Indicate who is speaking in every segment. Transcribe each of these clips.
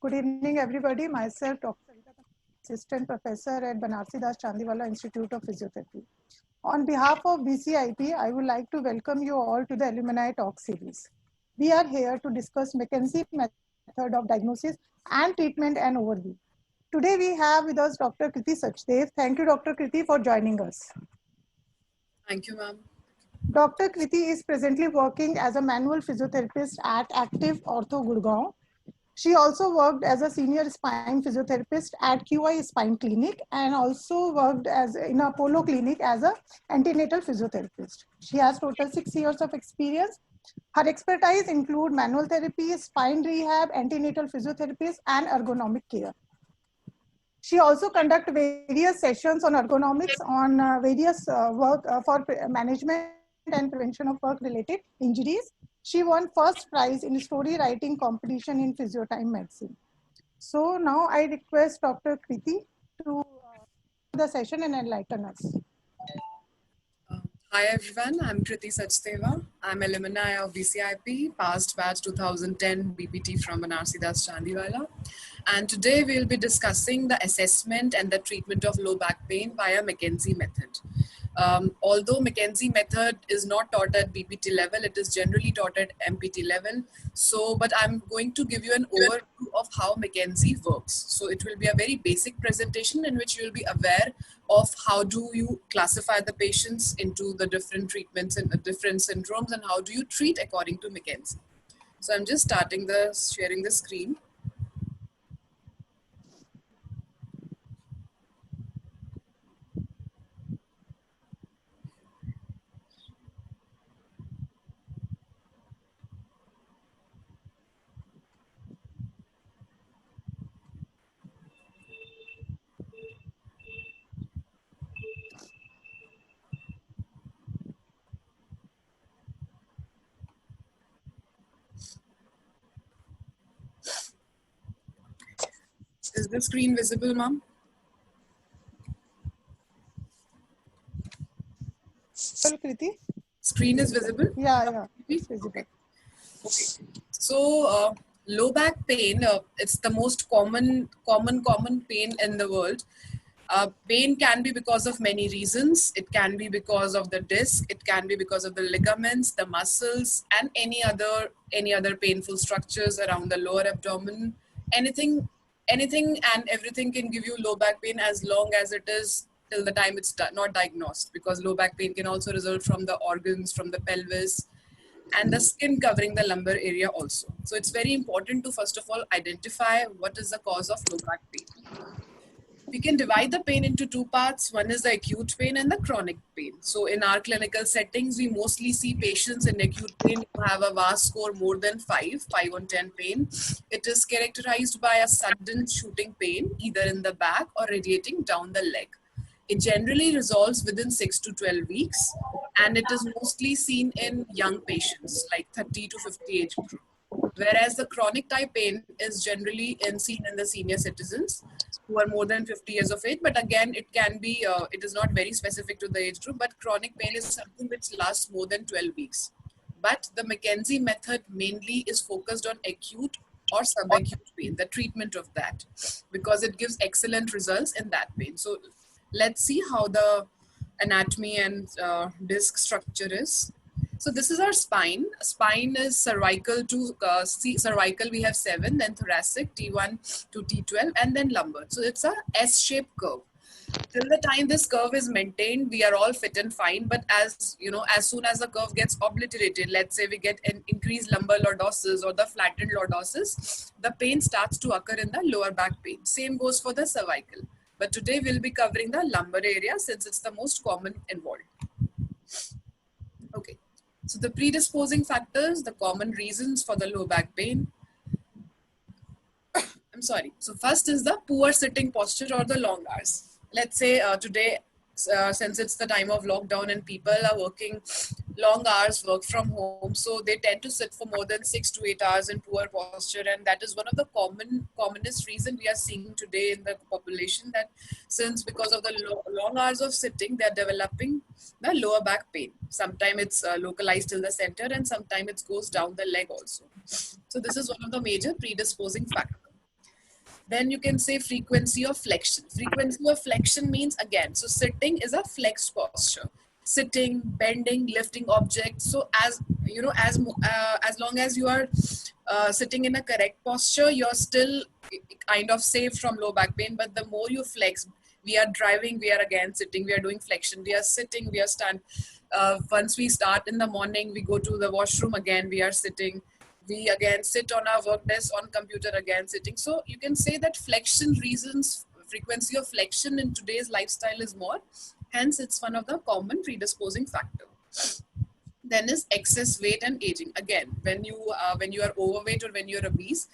Speaker 1: Good evening, everybody. Myself, Dr. Sarita, Assistant Professor at Banarsi Das Chandiwala Institute of Physiotherapy. On behalf of BCIP, I would like to welcome you all to the Alumni Talk series. We are here to discuss McKenzie method of diagnosis and treatment and overview. Today we have with us Dr. Kriti Sachdev. Thank you, Dr. Kriti, for joining us.
Speaker 2: Thank you, ma'am.
Speaker 1: Dr. Kriti is presently working as a manual physiotherapist at Active Ortho Gurgaon. She also worked as a senior spine physiotherapist at QI Spine Clinic and also worked in Apollo Clinic as an antenatal physiotherapist. She has total 6 years of experience. Her expertise include manual therapy, spine rehab, antenatal physiotherapist, and ergonomic care. She also conduct various sessions on ergonomics on various work for management and prevention of work-related injuries. She won first prize in story writing competition in Physiotime Medicine. So now I request Dr. Kriti to the session and enlighten us.
Speaker 2: Hi everyone, I'm Kriti Sachdeva. I'm alumni of BCIP, past batch 2010 BPT from Banarsi Das Chandiwala. And today we'll be discussing the assessment and the treatment of low back pain via McKenzie method. Although McKenzie method is not taught at BPT level, it is generally taught at MPT level. But I'm going to give you an overview of how McKenzie works. So it will be a very basic presentation in which you'll be aware of how do you classify the patients into the different treatments and the different syndromes and how do you treat according to McKenzie. So I'm just starting sharing the screen. Is the screen visible, ma'am?
Speaker 1: Kriti?
Speaker 2: Screen is visible?
Speaker 1: Yeah, it's visible.
Speaker 2: Okay. So low back pain, it's the most common pain in the world. Pain can be because of many reasons. It can be because of the disc, it can be because of the ligaments, the muscles, and any other painful structures around the lower abdomen. Anything and everything can give you low back pain as long as it is till the time it's not diagnosed, because low back pain can also result from the organs, from the pelvis, and the skin covering the lumbar area also. So it's very important to first of all identify what is the cause of low back pain. We can divide the pain into two parts. One is the acute pain and the chronic pain. So in our clinical settings, we mostly see patients in acute pain who have a VAS score more than 5 on 10 pain. It is characterized by a sudden shooting pain, either in the back or radiating down the leg. It generally resolves within 6 to 12 weeks, and it is mostly seen in young patients, like 30 to 50 age group. Whereas the chronic type pain is generally seen in the senior citizens who are more than 50 years of age. But again, it can be, it is not very specific to the age group, but chronic pain is something which lasts more than 12 weeks. But the McKenzie method mainly is focused on acute or subacute pain, the treatment of that, because it gives excellent results in that pain. So let's see how the anatomy and disc structure is. So this is our spine. Spine is cervical to cervical, we have 7, then thoracic, T1 to T12, and then lumbar. So it's a S-shaped curve. Till the time this curve is maintained, we are all fit and fine. But as you know, as soon as the curve gets obliterated, let's say we get an increased lumbar lordosis or the flattened lordosis, the pain starts to occur in the lower back pain. Same goes for the cervical. But today we'll be covering the lumbar area since it's the most common involved. Okay. So the predisposing factors, the common reasons for the low back pain. I'm sorry. So first is the poor sitting posture or the long hours. Let's say today, since it's the time of lockdown and people are working long hours, work from home, so they tend to sit for more than 6 to 8 hours in poor posture, and that is one of the commonest reason we are seeing today in the population, that since because of the long hours of sitting, they are developing the lower back pain. Sometimes it's localized till the center, and sometimes it goes down the leg also. So this is one of the major predisposing factors. Then you can say frequency of flexion. Frequency of flexion means, again, so sitting is a flexed posture. Sitting, bending, lifting objects. So as you know, as long as you are sitting in a correct posture, you're still kind of safe from low back pain. But the more you flex, we are driving, we are again sitting, we are doing flexion, we are sitting, we are stand. Once we start in the morning, we go to the washroom, again we are sitting, we again sit on our work desk, on computer, again sitting. So you can say that flexion reasons, frequency of flexion in today's lifestyle is more, hence it's one of the common predisposing factor. Then is excess weight and aging. Again, when you are overweight or when you're obese,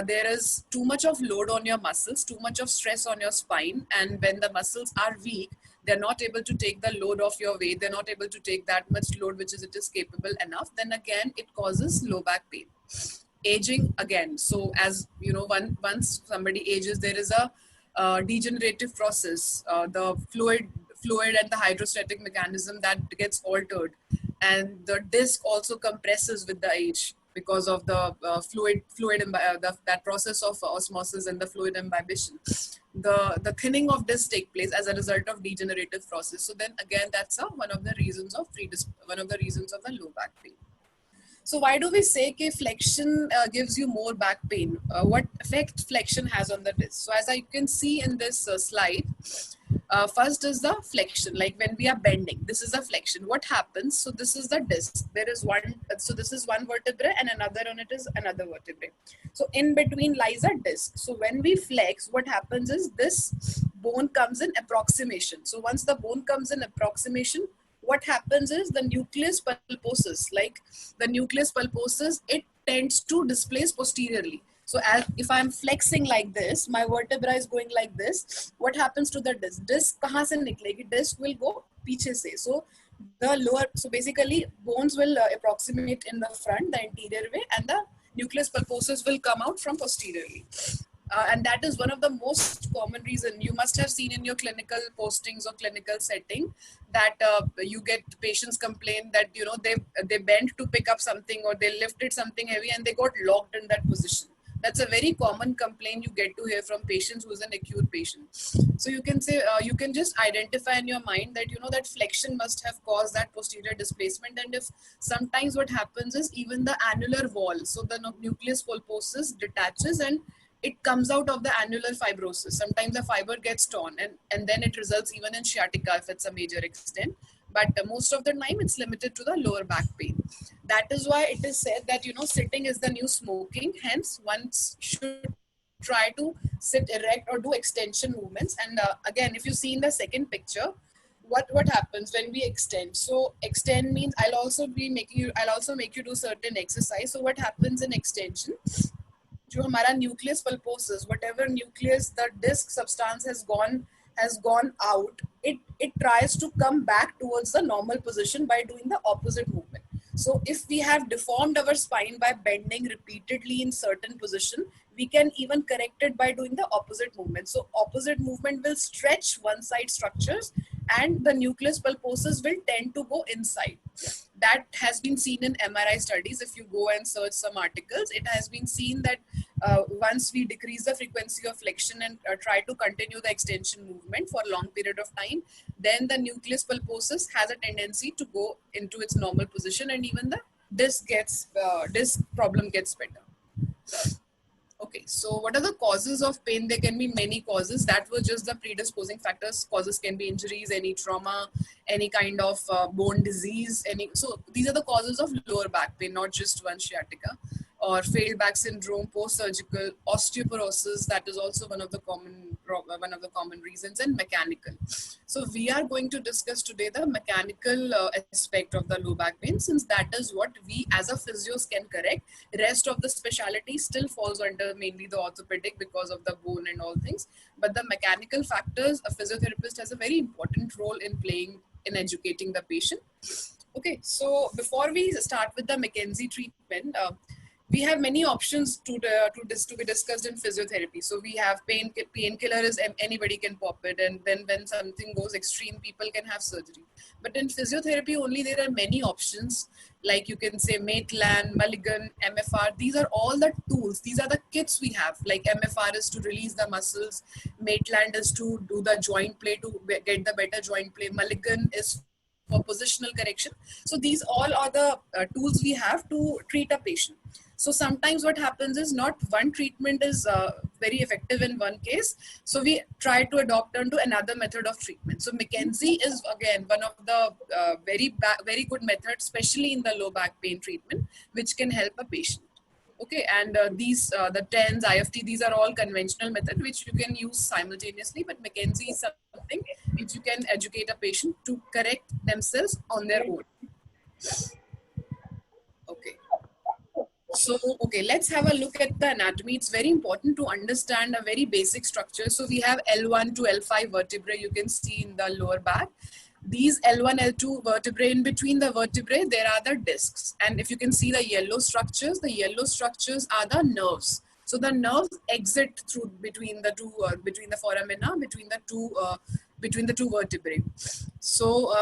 Speaker 2: there is too much of load on your muscles, too much of stress on your spine, and when the muscles are weak, they're not able to take the load of your weight, they're not able to take that much load which is it is capable enough, then again it causes low back pain. Aging, again, so as you know, once somebody ages, there is a degenerative process, the fluid and the hydrostatic mechanism that gets altered, and the disc also compresses with the age because of the that process of osmosis and the fluid imbibition. The thinning of disc take place as a result of degenerative process. So then again, that's one of the reasons of the low back pain. So why do we say that flexion gives you more back pain? What effect flexion has on the disc? So as I can see in this slide, first is the flexion, like when we are bending, this is a flexion. What happens? So this is the disc. There is one, so this is one vertebrae and another on it is another vertebrae. So in between lies a disc. So when we flex, what happens is this bone comes in approximation. So once the bone comes in approximation, what happens is the nucleus pulposus, it tends to displace posteriorly. So as if I'm flexing like this, my vertebra is going like this. What happens to the disc? Disc kahan se niklegi? Disc will go piche se. So the lower, so basically bones will approximate in the front, the anterior way, and the nucleus pulposus will come out from posteriorly. And that is one of the most common reason you must have seen in your clinical postings or clinical setting, that you get patients complain that they bent to pick up something or they lifted something heavy and they got locked in that position. That's a very common complaint you get to hear from patients who is an acute patient. So you can say, you can just identify in your mind that that flexion must have caused that posterior displacement. And if sometimes what happens is even the annular wall, so the nucleus pulposus detaches and it comes out of the annular fibrosis. Sometimes the fiber gets torn and then it results even in sciatica if it's a major extent. But most of the time it's limited to the lower back pain. That is why it is said that, sitting is the new smoking. Hence, one should try to sit erect or do extension movements. And again, if you see in the second picture, what happens when we extend? So extend means I'll also make you do certain exercise. So what happens in extension? जो हमारा nucleus pulposus, whatever nucleus the disc substance has gone out, it tries to come back towards the normal position by doing the opposite movement. So if we have deformed our spine by bending repeatedly in certain position, we can even correct it by doing the opposite movement. So opposite movement will stretch one side structures and the nucleus pulposus will tend to go inside. That has been seen in MRI studies. If you go and search some articles, it has been seen that once we decrease the frequency of flexion and try to continue the extension movement for a long period of time, then the nucleus pulposus has a tendency to go into its normal position and even the disc problem gets better. Okay, so what are the causes of pain? There can be many causes. That was just the predisposing factors. Causes can be injuries, any trauma, any kind of bone disease. So these are the causes of lower back pain, not just one sciatica, or failed back syndrome, post-surgical, osteoporosis. That is also one of the common reasons, and mechanical. So we are going to discuss today the mechanical aspect of the low back pain, since that is what we as a physios can correct. Rest of the specialty still falls under mainly the orthopedic because of the bone and all things. But the mechanical factors, a physiotherapist has a very important role in playing in educating the patient. Okay, so before we start with the McKenzie treatment, we have many options to be discussed in physiotherapy. So we have painkillers, anybody can pop it, and then when something goes extreme, people can have surgery. But in physiotherapy only, there are many options. Like you can say Maitland, Mulligan, MFR. These are all the tools. These are the kits we have. Like MFR is to release the muscles. Maitland is to do the joint play, to get the better joint play. Mulligan is for positional correction. So these all are the tools we have to treat a patient. So sometimes what happens is not one treatment is very effective in one case. So we try to adopt onto another method of treatment. So McKenzie is again one of the very good methods, especially in the low back pain treatment, which can help a patient. Okay, and the TENS, IFT, these are all conventional methods which you can use simultaneously, but McKenzie is something which you can educate a patient to correct themselves on their own. Okay. So, okay, let's have a look at the anatomy. It's very important to understand a very basic structure. So we have L1 to L5 vertebrae you can see in the lower back. These L1, L2 vertebrae, in between the vertebrae, there are the discs. And if you can see the yellow structures are the nerves. So the nerves exit through between the foramina, between the two vertebrae. So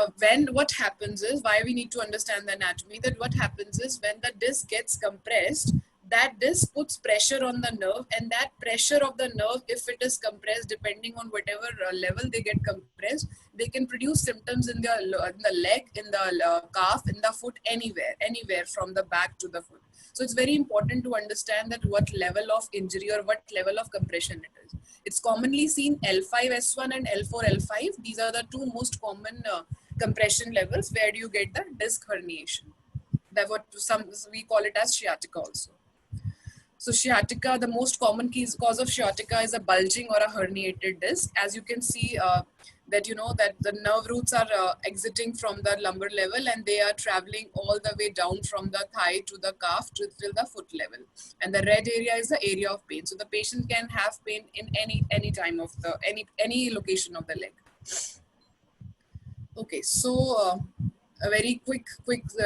Speaker 2: what happens is, why we need to understand the anatomy, that what happens is when the disc gets compressed, that disc puts pressure on the nerve, and that pressure of the nerve, if it is compressed, depending on whatever level they get compressed, they can produce symptoms in the leg, in the calf, in the foot, anywhere from the back to the foot. So it's very important to understand that what level of injury or what level of compression it is. It's commonly seen L5S1 and L4L5. These are the two most common compression levels. Where do you get the disc herniation? That we call it as sciatica also. So sciatica, the most common cause of sciatica is a bulging or a herniated disc. As you can see that the nerve roots are exiting from the lumbar level, and they are traveling all the way down from the thigh to the calf till the foot level. And the red area is the area of pain. So the patient can have pain in any time of any location of the leg. Okay, so a very quick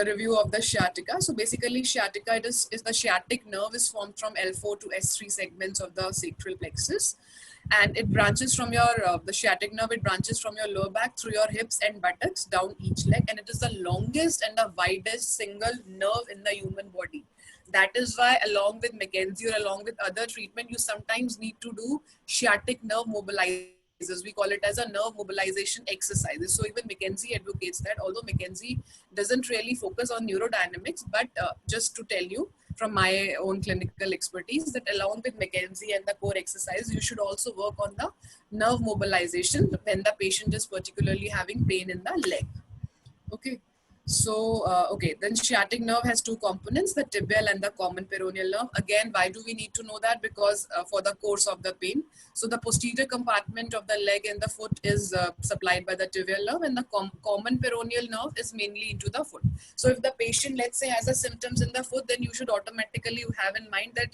Speaker 2: review of the sciatica. So basically, sciatica is the sciatic nerve is formed from L4 to S3 segments of the sacral plexus, and it branches from your the sciatic nerve. It branches from your lower back through your hips and buttocks down each leg, and it is the longest and the widest single nerve in the human body. That is why, along with McKenzie or along with other treatment, you sometimes need to do sciatic nerve mobilization. We call it as a nerve mobilization exercises. So even McKenzie advocates that, although McKenzie doesn't really focus on neurodynamics, but just to tell you from my own clinical expertise, that along with McKenzie and the core exercise, you should also work on the nerve mobilization when the patient is particularly having pain in the leg. Okay. So, then sciatic nerve has two components, the tibial and the common peroneal nerve. Again, why do we need to know that? Because for the course of the pain. So the posterior compartment of the leg and the foot is supplied by the tibial nerve, and the common peroneal nerve is mainly into the foot. So if the patient, let's say, has a symptoms in the foot, then you should automatically have in mind that,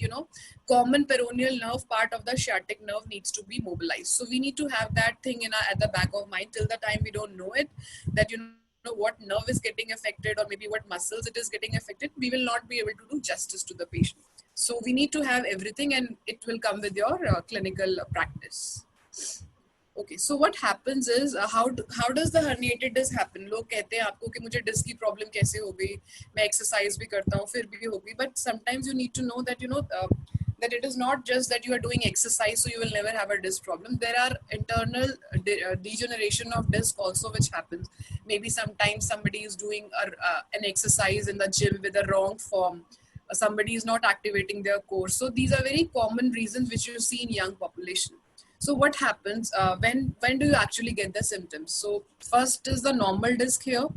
Speaker 2: common peroneal nerve part of the sciatic nerve needs to be mobilized. So we need to have that thing at the back of mind till the time we don't know it, that, what nerve is getting affected or maybe what muscles it is getting affected, we will not be able to do justice to the patient. So we need to have everything, and it will come with your clinical practice. Okay, so what happens is, how does the herniated disc happen? लोग कहते हैं आपको कि मुझे disc की problem कैसे हो गई, मैं exercise भी करता हूँ फिर भी होगी, but sometimes you need to know that that it is not just that you are doing exercise so you will never have a disc problem. There are internal degeneration of disc also which happens. Maybe sometimes somebody is doing an exercise in the gym with the wrong form. Somebody is not activating their core. So these are very common reasons which you see in young population. So what happens when do you actually get the symptoms? So first is the normal disc here.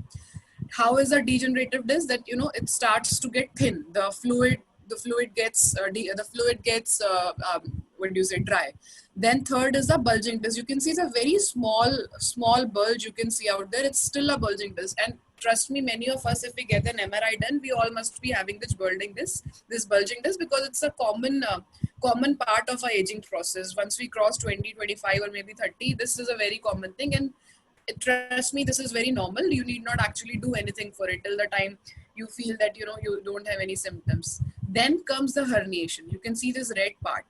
Speaker 2: How is a degenerative disc? That it starts to get thin. The fluid gets dry. Then third is the bulging disc. You can see it's a very small bulge you can see out there. It's still a bulging disc, and trust me, many of us, if we get an MRI done, we all must be having this bulging disc, because it's a common part of our aging process. Once we cross 20, 25 or maybe 30, this is a very common thing, and trust me, this is very normal. You need not actually do anything for it till the time you feel that you don't have any symptoms. Then comes the herniation. You can see this red part.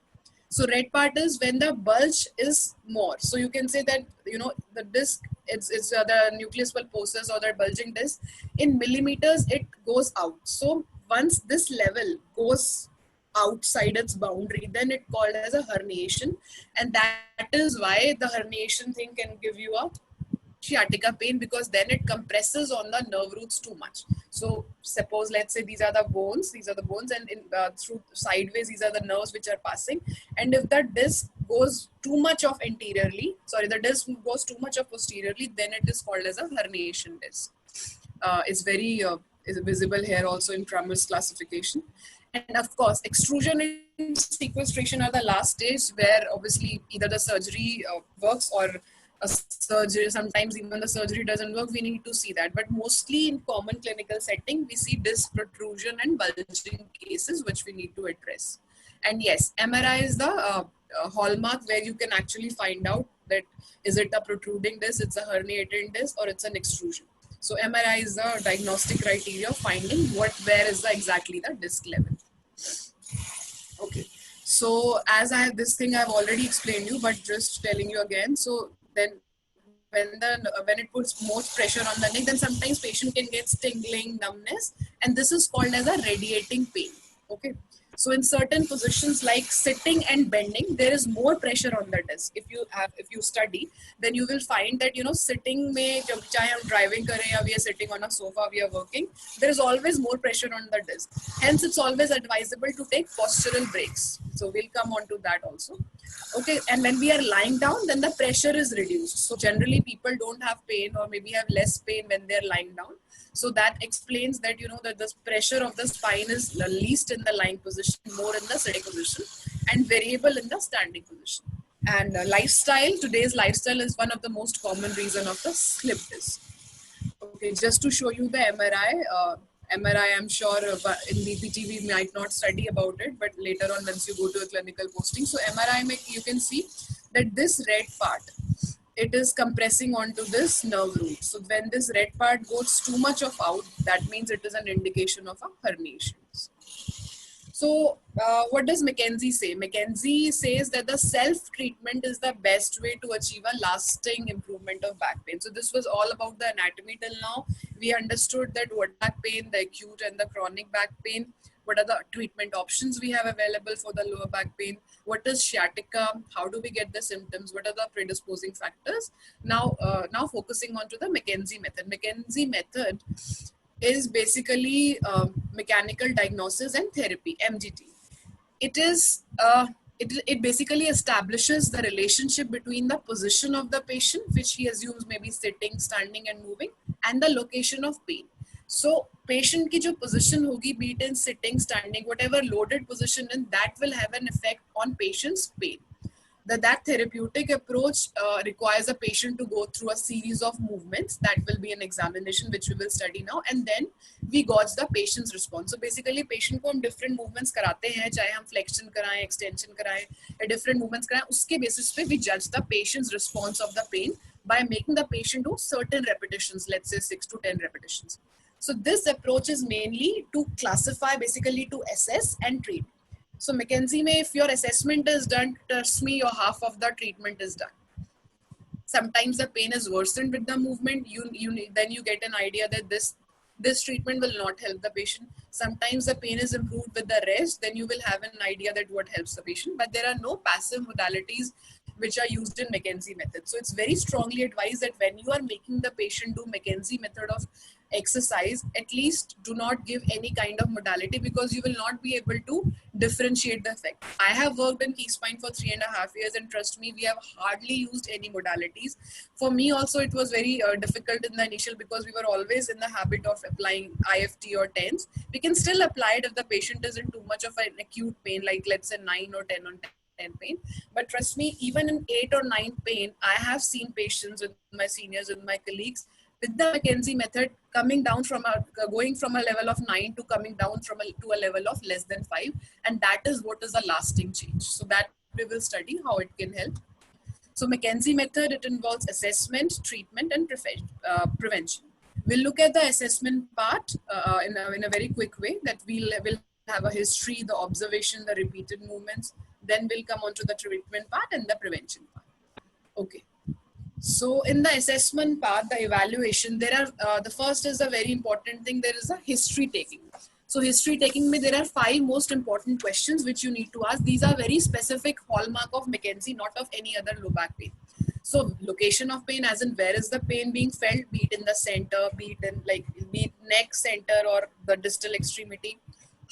Speaker 2: So red part is when the bulge is more. So you can say that, you know, the disc, it's the nucleus pulposus or the bulging disc, in millimeters, it goes out. So once this level goes outside its boundary, then it called as a herniation. And that is why the herniation thing can give you a sciatica pain, because then it compresses on the nerve roots too much. So suppose, let's say these are the bones, and through sideways, these are the nerves which are passing. And if the disc goes too much of the disc goes too much of posteriorly, then it is called as a herniation disc. It's very is visible here also in Crummers classification. And of course, extrusion and sequestration are the last stage, where obviously either the surgery works or a surgery, sometimes even the surgery doesn't work. We need to see that. But mostly in common clinical setting, we see disc protrusion and bulging cases, which we need to address. And yes, MRI is the hallmark where you can actually find out that is it a protruding disc, it's a herniated disc, or it's an extrusion. So MRI is the diagnostic criteria of finding where is exactly the disc level. Okay. So as this thing I've already explained you, but just telling you again. So then when it puts more pressure on the neck, then sometimes patient can get tingling, numbness, and this is called as a radiating pain. Okay. So in certain positions like sitting and bending, there is more pressure on the disc. If you study, then you will find that, you know, sitting mein, chahe hum driving kare ya we are sitting on a sofa, we are working, there is always more pressure on the disc. Hence, it's always advisable to take postural breaks. So we'll come on to that also. Okay, and when we are lying down, then the pressure is reduced. So generally people don't have pain, or maybe have less pain when they're lying down. So that explains that, you know, that the pressure of the spine is least in the lying position, more in the sitting position, and variable in the standing position. And lifestyle, today's lifestyle is one of the most common reason of the slip disc. Okay, just to show you the MRI. MRI, I'm sure in BPT we might not study about it, but later on once you go to a clinical posting. So MRI, you can see that this red part, it is compressing onto this nerve root. So when this red part goes too much of out, that means it is an indication of a herniation. So what does McKenzie say? McKenzie says that the self-treatment is the best way to achieve a lasting improvement of back pain. So this was all about the anatomy till now. We understood that what back pain, the acute and the chronic back pain, what are the treatment options we have available for the lower back pain, what is sciatica, how do we get the symptoms, what are the predisposing factors. Now focusing on to the McKenzie method. McKenzie method is basically mechanical diagnosis and therapy, MGT. It is it basically establishes the relationship between the position of the patient, which he assumes may be sitting, standing and moving, and the location of pain. So patient की जो position होगी, be it in sitting, standing, whatever loaded position in, that will have an effect on patient's pain. That therapeutic approach requires a patient to go through a series of movements. That will be an examination which we will study now, and then we gauge the patient's response. So basically patient को हम different movements कराते हैं, चाहे हम flexion कराएं, extension कराएं, या different movements कराएं, उसके basis पे we judge the patient's response of the pain by making the patient do certain repetitions, let's say 6 to 10 repetitions. So this approach is mainly to classify, basically to assess and treat. So McKenzie may, if your assessment is done, trust me, your half of the treatment is done. Sometimes the pain is worsened with the movement. Then you get an idea that this treatment will not help the patient. Sometimes the pain is improved with the rest. Then you will have an idea that what helps the patient. But there are no passive modalities which are used in McKenzie method. So it's very strongly advised that when you are making the patient do McKenzie method of exercise, at least do not give any kind of modality, because you will not be able to differentiate the effect. I have worked in T-spine for 3.5 years, and trust me, we have hardly used any modalities. For me also, it was very difficult in the initial, because we were always in the habit of applying IFT or TENS. We can still apply it if the patient is in too much of an acute pain, like let's say 9 or 10 on 10 pain. But trust me, even in 8 or 9 pain, I have seen patients with my seniors, with my colleagues, with the McKenzie method coming down from going from a level of 9 to coming down to a level of less than 5, and that is what is a lasting change. So that we will study how it can help. So McKenzie method, it involves assessment, treatment, and prevention. We'll look at the assessment part in a very quick way, that we'll have a history, the observation, the repeated movements. Then we'll come on to the treatment part and the prevention part. Okay. So in the assessment part, the evaluation, there are, the first is a very important thing, there is a history taking. So history taking, there are 5 most important questions which you need to ask. These are very specific hallmark of McKenzie, not of any other low back pain. So location of pain, as in where is the pain being felt, be it in the center, be it in be it neck center or the distal extremity.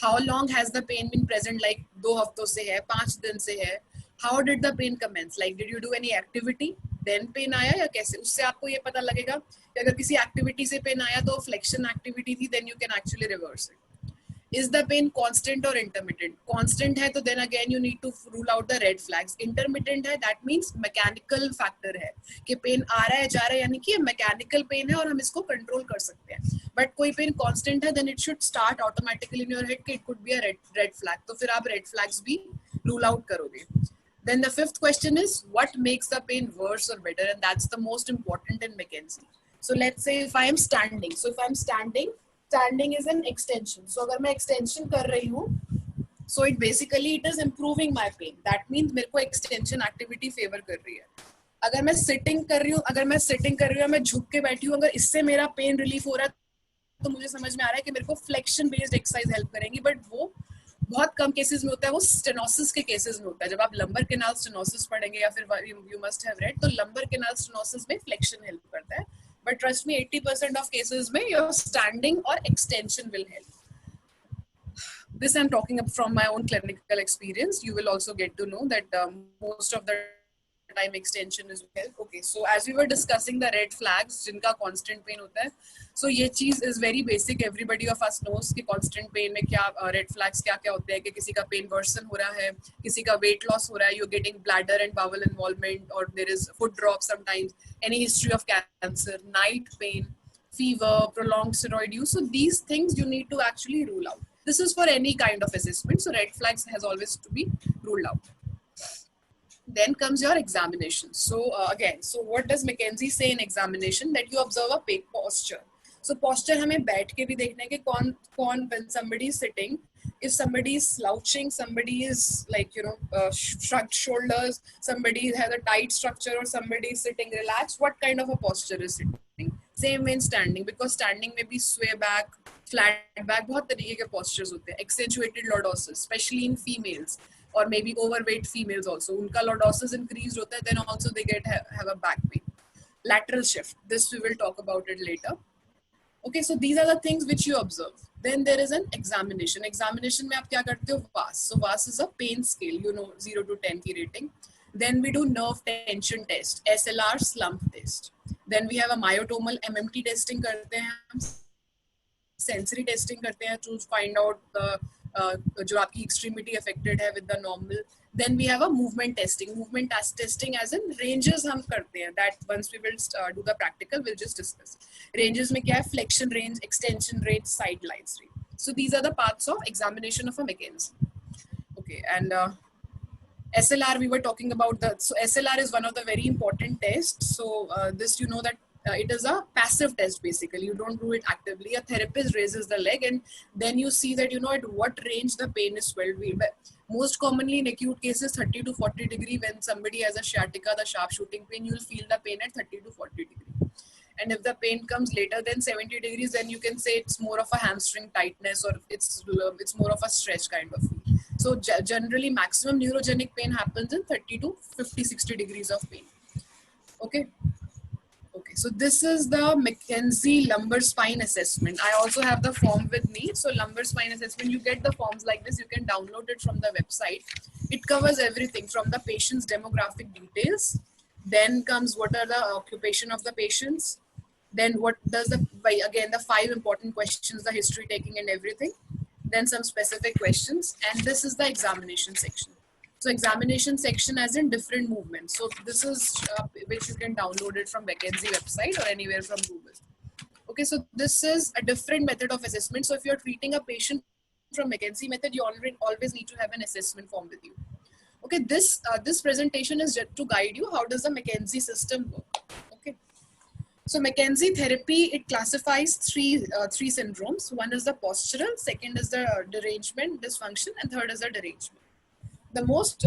Speaker 2: How long has the pain been present, like 2 हफ्तों से है, 5 दिन से है. How did the pain commence? Like, did you do any activity? Then pain आया या कैसे? उससे आपको ये पता लगेगा कि अगर किसी activity से pain आया तो flexion activity थी, then you can actually reverse it. Is the pain constant or intermittent? Constant है तो then again you need to rule out the red flags. Intermittent है, that means mechanical factor है कि pain आ रहा है जा रहा है, यानी कि mechanical pain है और हम इसको control कर सकते हैं. But कोई pain constant है, then it should start automatically in your head कि it could be a red flag. तो फिर आप red flags भी rule out करोगे. Then the 5th question is, what makes the pain worse or better? And that's the most important in McKenzie. So let's say if I am standing. So if I'm standing is an extension. So अगर मैं extension कर रही हूँ, so it basically it is improving my pain. That means मेरे को extension activity favor कर रही है. अगर मैं sitting कर रही हूँ, मैं झुक के बैठी हूँ, अगर इससे मेरा pain relief हो रहा है, तो मुझे समझ में आ रहा है कि मेरे को flexion based exercise help करेंगी. But वो बहुत कम केसेस में होता है, वो स्टेनोसिस के केसेस में होता है. जब आप लंबर केनाल स्टेनोसिस पढ़ेंगे या फिर यू मस्ट हैव रेड, तो लंबर केनाल स्टेनोसिस में फ्लेक्शन हेल्प करता है. But trust me, 80% of cases में योर स्टैंडिंग और extension will help. This I'm talking from my own clinical experience. You will also get to know that most of the time extension is help. Okay, so as we were discussing the red flags, जिनका constant pain होता है, so ये चीज is very basic. Everybody of us knows कि constant pain में क्या red flags क्या होते हैं, कि किसी का pain worsen हो रहा है, किसी का weight loss हो रहा है, you're getting bladder and bowel involvement, or there is foot drop sometimes, any history of cancer, night pain, fever, prolonged steroid use. So these things you need to actually rule out. This is for any kind of assessment. So red flags has always to be ruled out. Then comes your examination. So again, so what does McKenzie say in examination? That you observe a posture. So posture हमें बैठ के भी देखना है कि कौन when somebody is sitting, if somebody is slouching, somebody is like, shrugged shoulders, somebody has a tight structure, or somebody is sitting relaxed, what kind of a posture is sitting? Same way in standing, because standing may be sway back, flat back, बहुत तरीके के postures होते हैं. Accentuated lordosis, especially in females, or maybe overweight females also. उनका lordosis increased होता है, then also they have a back pain. Lateral shift, this we will talk about it later. Okay, so these are the things which you observe. Then there is an examination. Examination में आप क्या करते हो? VAS. So VAS is a pain scale, 0 to 10 की rating. Then we do nerve tension test, SLR slump test. Then we have a myotomal MMT testing करते हैं हम, sensory testing करते हैं to find out जो आपकी extremity affected है with the normal. Then we have a movement testing. Movement testing as in ranges हम करते हैं. That once we will do the practical, we'll just discuss. Ranges में क्या है? Flexion range, extension range, sidelines range. So these are the parts of examination of a McKenzie. Okay, and SLR we were talking about. So SLR is one of the very important tests. So this that it is a passive test basically. You don't do it actively. A therapist raises the leg and then you see that at what range the pain is swelled. Most commonly in acute cases 30 to 40 degree. When somebody has a sciatica, the sharp shooting pain, you'll feel the pain at 30 to 40 degree. And if the pain comes later than 70 degrees, then you can say it's more of a hamstring tightness, or it's more of a stretch kind of feel. So generally maximum neurogenic pain happens in 30 to 50-60 degrees of pain. Okay, so this is the McKenzie lumbar spine assessment. I also have the form with me. So lumbar spine assessment, you get the forms like this. You can download it from the website. It covers everything from the patient's demographic details. Then comes what are the occupation of the patients. Then what does again the 5 important questions, the history taking and everything. Then some specific questions. And this is the examination section. So examination section as in different movements. So this is which you can download it from McKenzie website or anywhere from Google. Okay, so this is a different method of assessment. So if you're treating a patient from McKenzie method, you always need to have an assessment form with you. Okay, this presentation is just to guide you how does the McKenzie system work. Okay, So McKenzie therapy, it classifies three syndromes. One is the postural, second is the derangement, dysfunction, and third is the derangement. The most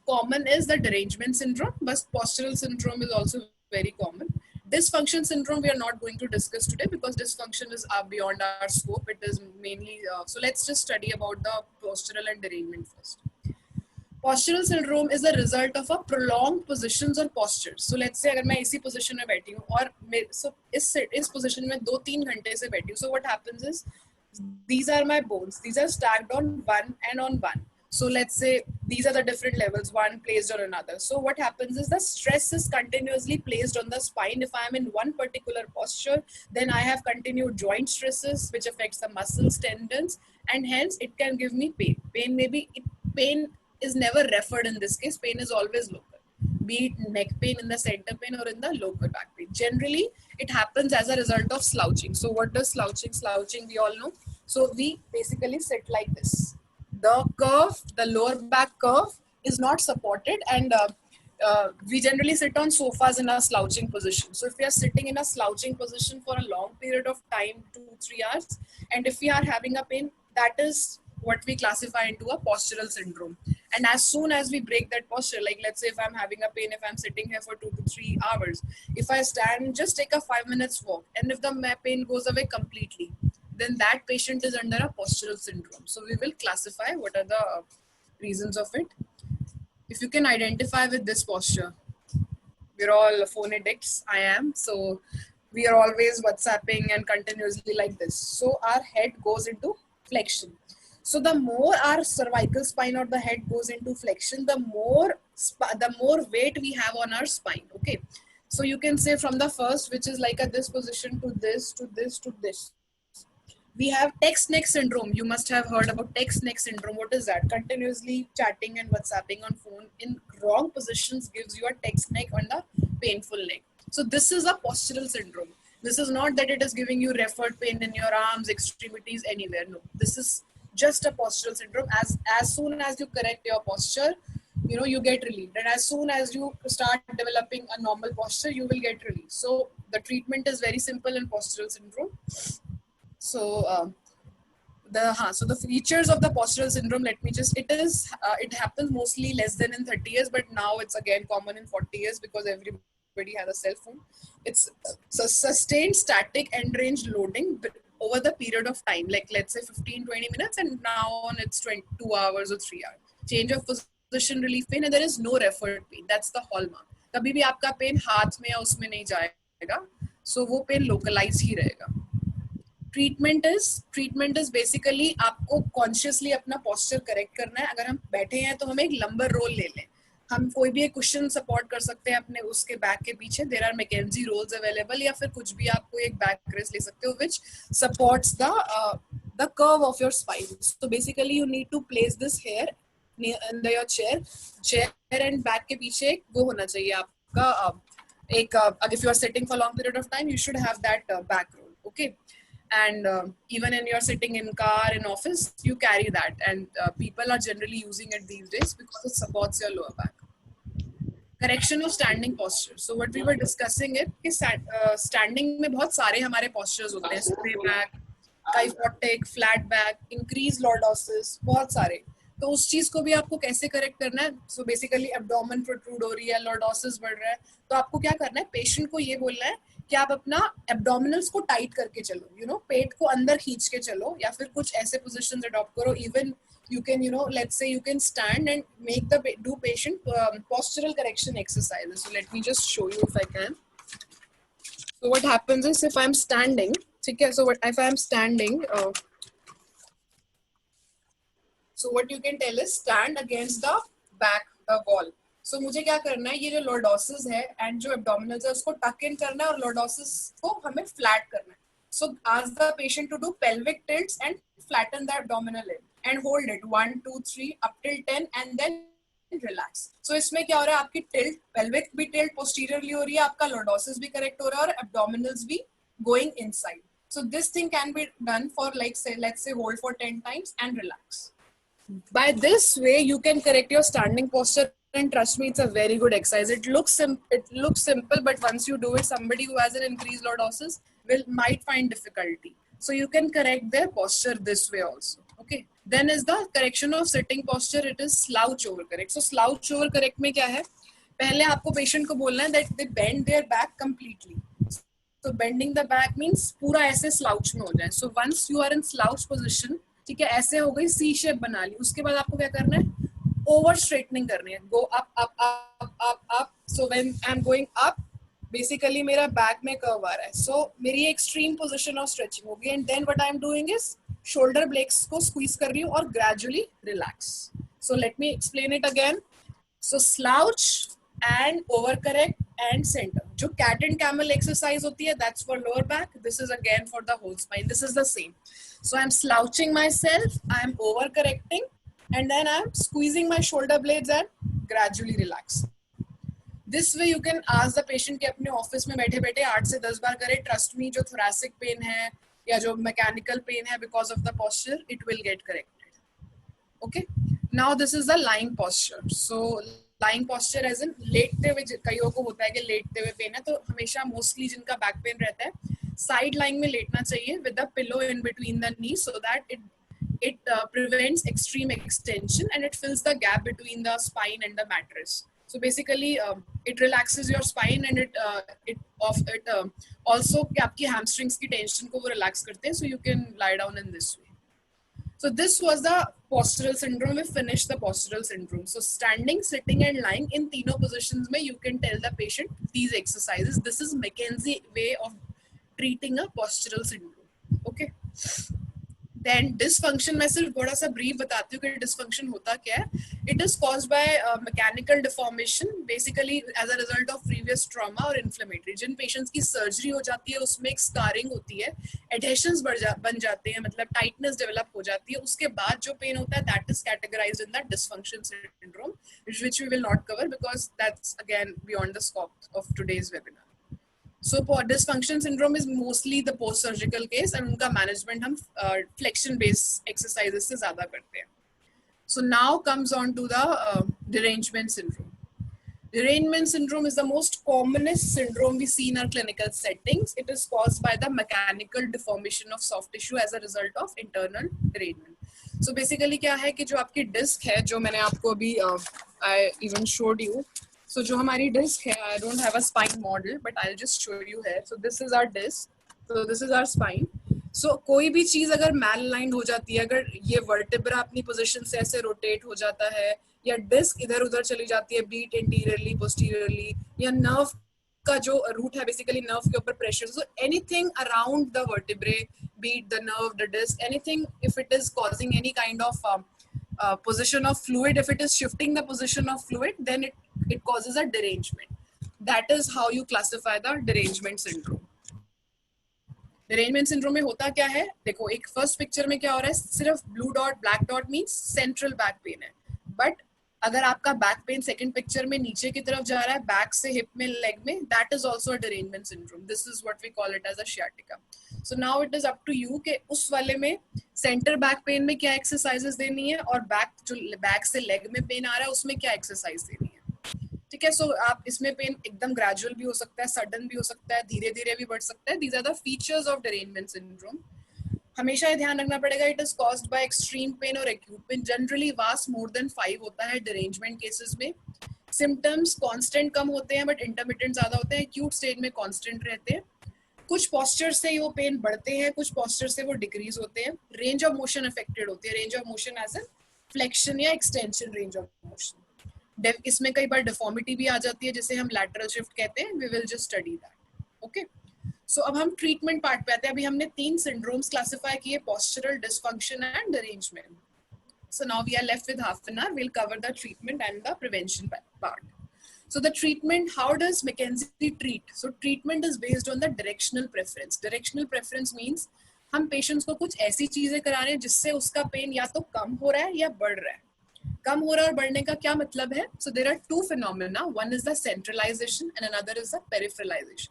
Speaker 2: common is the derangement syndrome, but postural syndrome is also very common. Dysfunction syndrome we are not going to discuss today because dysfunction is beyond our scope. It is mainly, so let's just study about the postural and derangement first. Postural syndrome is a result of a prolonged positions or postures. So let's say अगर मैं इसी position में बैठी हूँ और so इस position में 2-3 घंटे से बैठी हूँ. So what happens is these are my bones. These are stacked on one and on one. So let's say these are the different levels, one placed on another. So what happens is the stress is continuously placed on the spine. If I'm in one particular posture, then I have continued joint stresses, which affects the muscles, tendons, and hence it can give me pain. Pain is never referred in this case. Pain is always local, be it neck pain in the center pain or in the lower back pain. Generally, it happens as a result of slouching. So what does slouching? Slouching, we all know. So we basically sit like this. The curve, the lower back curve is not supported, and we generally sit on sofas in a slouching position. So if we are sitting in a slouching position for a long period of time, 2-3 hours, and if we are having a pain, that is what we classify into a postural syndrome. And as soon as we break that posture, like let's say if I'm having a pain, if I'm sitting here for 2 to 3 hours, if I stand, just take a 5 minutes walk, and if the pain goes away completely, then that patient is under a postural syndrome. So we will classify what are the reasons of it. If you can identify with this posture, we're all phone addicts, I am. So we are always WhatsApping and continuously like this. So our head goes into flexion. So the more our cervical spine or the head goes into flexion, the more weight we have on our spine. Okay. So you can say from the first, which is like this position, to this, to this, to this. We have text neck syndrome. You must have heard about text neck syndrome. What is that? Continuously chatting and WhatsApping on phone in wrong positions gives you a text neck on the painful neck. So this is a postural syndrome. This is not that it is giving you referred pain in your arms, extremities, anywhere. No, this is just a postural syndrome. As soon as you correct your posture, you get relieved. And as soon as you start developing a normal posture, you will get relieved. So the treatment is very simple in postural syndrome. So the features of the postural syndrome, it happens mostly less than in 30 years, but now it's again common in 40 years because everybody has a cell phone. It's sustained static end range loading over the period of time, like let's say 15-20 minutes, and now on it's 2 hours or 3 hours. Change of position relief pain, and there is no referred pain. That's the hallmark. कभी भी आपका pen हाथ में या उसमें नहीं जाएगा, so वो पेन localized ही रहेगा. ट्रीटमेंट इज बेसिकली आपको कॉन्शियसली अपना पोस्चर करेक्ट करना है. अगर हम बैठे हैं तो हम एक लंबर रोल ले लें. हम कोई भी एक क्वेश्चन सपोर्ट कर सकते हैं अपने उसके बैक के पीछे. There are McKenzie rolls available, या फिर कुछ भी आपको एक बैक रेस्ट ले सकते हो which supports the curve of your spine. So basically you need to place this here under your chair and back के पीछे वो होना चाहिए आपका एक if you are sitting for a long period of time, you should have that back roll. Okay. And even when you're sitting in car, in office, you carry that, and people are generally using it these days because it supports your lower back. Correction of standing posture. So what we were discussing is standing में बहुत सारे हमारे postures होते हैं. Spray back, kyphotic, flat back, increased lordosis, बहुत सारे. तो उस चीज को भी आपको कैसे करेक्ट करना है. सो बेसिकली एब्डोमेन प्रोट्रूड हो रही है, लॉर्डोसिस बढ़ रहा है, तो आपको क्या करना है, पेशेंट को ये बोलना है कि आप अपना एब्डोमिनल्स को टाइट करके चलो, पेट को अंदर खींच के चलो, या फिर कुछ ऐसे पोजीशंस अडॉप्ट करो. Even you can let's say you can stand and make do patient postural correction exercises. So let me just show you if I can. So what happens is if I'm standing, okay, so if I'm standing, so what you can tell is stand against the back, the wall. So मुझे क्या करना है, ये जो lordosis है and जो abdominals है उसको tuck in करना है और lordosis को हमें flat करना है. So ask the patient to do pelvic tilts and flatten the abdominal in and hold it 1, 2, 3 up till 10 and then relax. So इसमें क्या हो रहा है, आपकी tilt, pelvic भी tilt posteriorly हो रही है, आपका lordosis भी correct हो रहा है और abdominals भी going inside. So this thing can be done for let's say hold for 10 times and relax. By this way, you can correct your standing posture and trust me, it's a very good exercise. It looks simple, but once you do it, somebody who has an increased lordosis might find difficulty. So you can correct their posture this way also. Okay. Then is the correction of sitting posture. It is slouch over correct. So slouch over correct में क्या है? पहले आपको patient को बोलना है that they bend their back completely. So bending the back means पूरा ऐसे slouch में हो जाए. So once you are in slouch position, ठीक है, ऐसे हो गई, C shape बना ली. उसके बाद आपको क्या करना है? Over straightening करनी है. Go up, up, up, up, up. So when I'm going up, basically मेरा back में curve आ रहा है. So मेरी extreme position of stretching होगी. And then what I'm doing is shoulder blades को squeeze कर रही हूँ और gradually relax. So let me explain it again. So slouch and overcorrect and center. जो cat and camel exercise होती है, that's for lower back. This is again for the whole spine. This is the same. So I'm slouching myself, I'm overcorrecting, and then I'm squeezing my shoulder blades and gradually relax. This way you can ask the patient कि अपने office में बैठे बैठे 8 से 10 बार करे. Trust me, जो thoracic pain है या जो mechanical pain है because of the posture, it will get corrected. Okay. Now this is the lying posture. So lying posture as in लेटते हुए, कईयों को होता है कि लेटते हुए पेन है, तो हमेशा mostly जिनका बैक पेन रहता है साइड लाइन में लेटना चाहिए with the pillow in between the knees so that it prevents extreme extension and it fills the gap between the spine and the mattress. So basically it relaxes your spine and it also आपकी hamstrings की tension को वो relax करते हैं, so you can lie down in this way. So this was the postural syndrome. We finished the postural syndrome. So standing, sitting and lying in तीनों positions में you can tell the patient these exercises. This is McKenzie way of treating a postural syndrome. Okay. Then dysfunction, मैं सिर्फ थोड़ा सा brief बताती हूँ कि dysfunction होता क्या है. It is caused by mechanical deformation, basically as a result of previous trauma or inflammatory. Jin patients की surgery हो जाती है उसमें एक scarring होती है, adhesions बन जाते हैं, मतलब tightness develop हो जाती है. उसके बाद जो pain होता है that is categorized in the dysfunction syndrome, which we will not cover because that's again beyond the scope of today's webinar. So dysfunction syndrome is mostly the post-surgical case and उनका management हम flexion-based exercises से ज़्यादा करते हैं. So now comes on to the derangement syndrome. Derangement syndrome is the most commonest syndrome we see in our clinical settings. It is caused by the mechanical deformation of soft tissue as a result of internal derangement. So basically क्या है कि जो आपकी disc है, जो मैंने आपको अभी I even showed you. So जो हमारी disc है, I don't have a spine model, but I'll just show you here. So this is our disc. So this is our spine. So कोई भी चीज अगर malaligned हो जाती है, अगर ये vertebra अपनी position से ऐसे rotate हो जाता है, या disc इधर उधर चली जाती है, be it anteriorly, posteriorly, या nerve का जो root है, basically nerve के ऊपर pressure. So anything around the vertebrae, be it the nerve, the disc, anything, if it is causing any kind of position of fluid, if it is shifting the position of fluid, then it causes a derangement. That is how you classify the derangement syndrome. Derangement syndrome में होता क्या है? देखो एक first picture में क्या हो रहा है? सिर्फ blue dot, black dot means central back pain है. But अगर आपका back pain second picture में नीचे की तरफ जा रहा है, back से hip में, leg में, that is also a derangement syndrome. This is what we call it as a sciatica. So now it is up to you कि उस वाले में center back pain में क्या exercises देनी है और back से leg में pain आ रहा है उसमें क्या exercise देनी है. ठीक है. So आप इसमें पेन एकदम ग्रेजुअल भी हो सकता है, सडन भी हो सकता है, धीरे धीरे भी बढ़ सकता है. These are the features of derangement syndrome. हमेशा ये ध्यान रखना पड़ेगा, it is caused by extreme pain or acute pain. Generally VAS more than 5 होता है derangement cases में. Symptoms constant कम होते हैं but intermittent ज़्यादा होते हैं. Acute stage में constant रहते हैं. कुछ posture से वो पेन बढ़ते हैं, कुछ posture से वो decrease होते हैं. Range of motion affected होती है. Range of motion as in flexion या extension range of motion. इसमें कई बार deformity भी आ जाती है जिसे हम lateral shift कहते हैं. We will just study that. Okay. So अब हम treatment part पे आते हैं. अभी हमने 3 syndromes classify किए, postural, dysfunction and derangement. So now we are left with half an hour. We'll cover the treatment and the prevention part. So the treatment, how does McKenzie treat? So treatment is based on the directional preference. Directional preference means हम patients को कुछ ऐसी चीजें करा रहे हैं जिससे उसका pain या तो कम हो रहा है या बढ़ रहा है. कम हो रहा है और बढ़ने का क्या मतलब है? So there are 2 phenomena. One is the centralization and another is the peripheralization.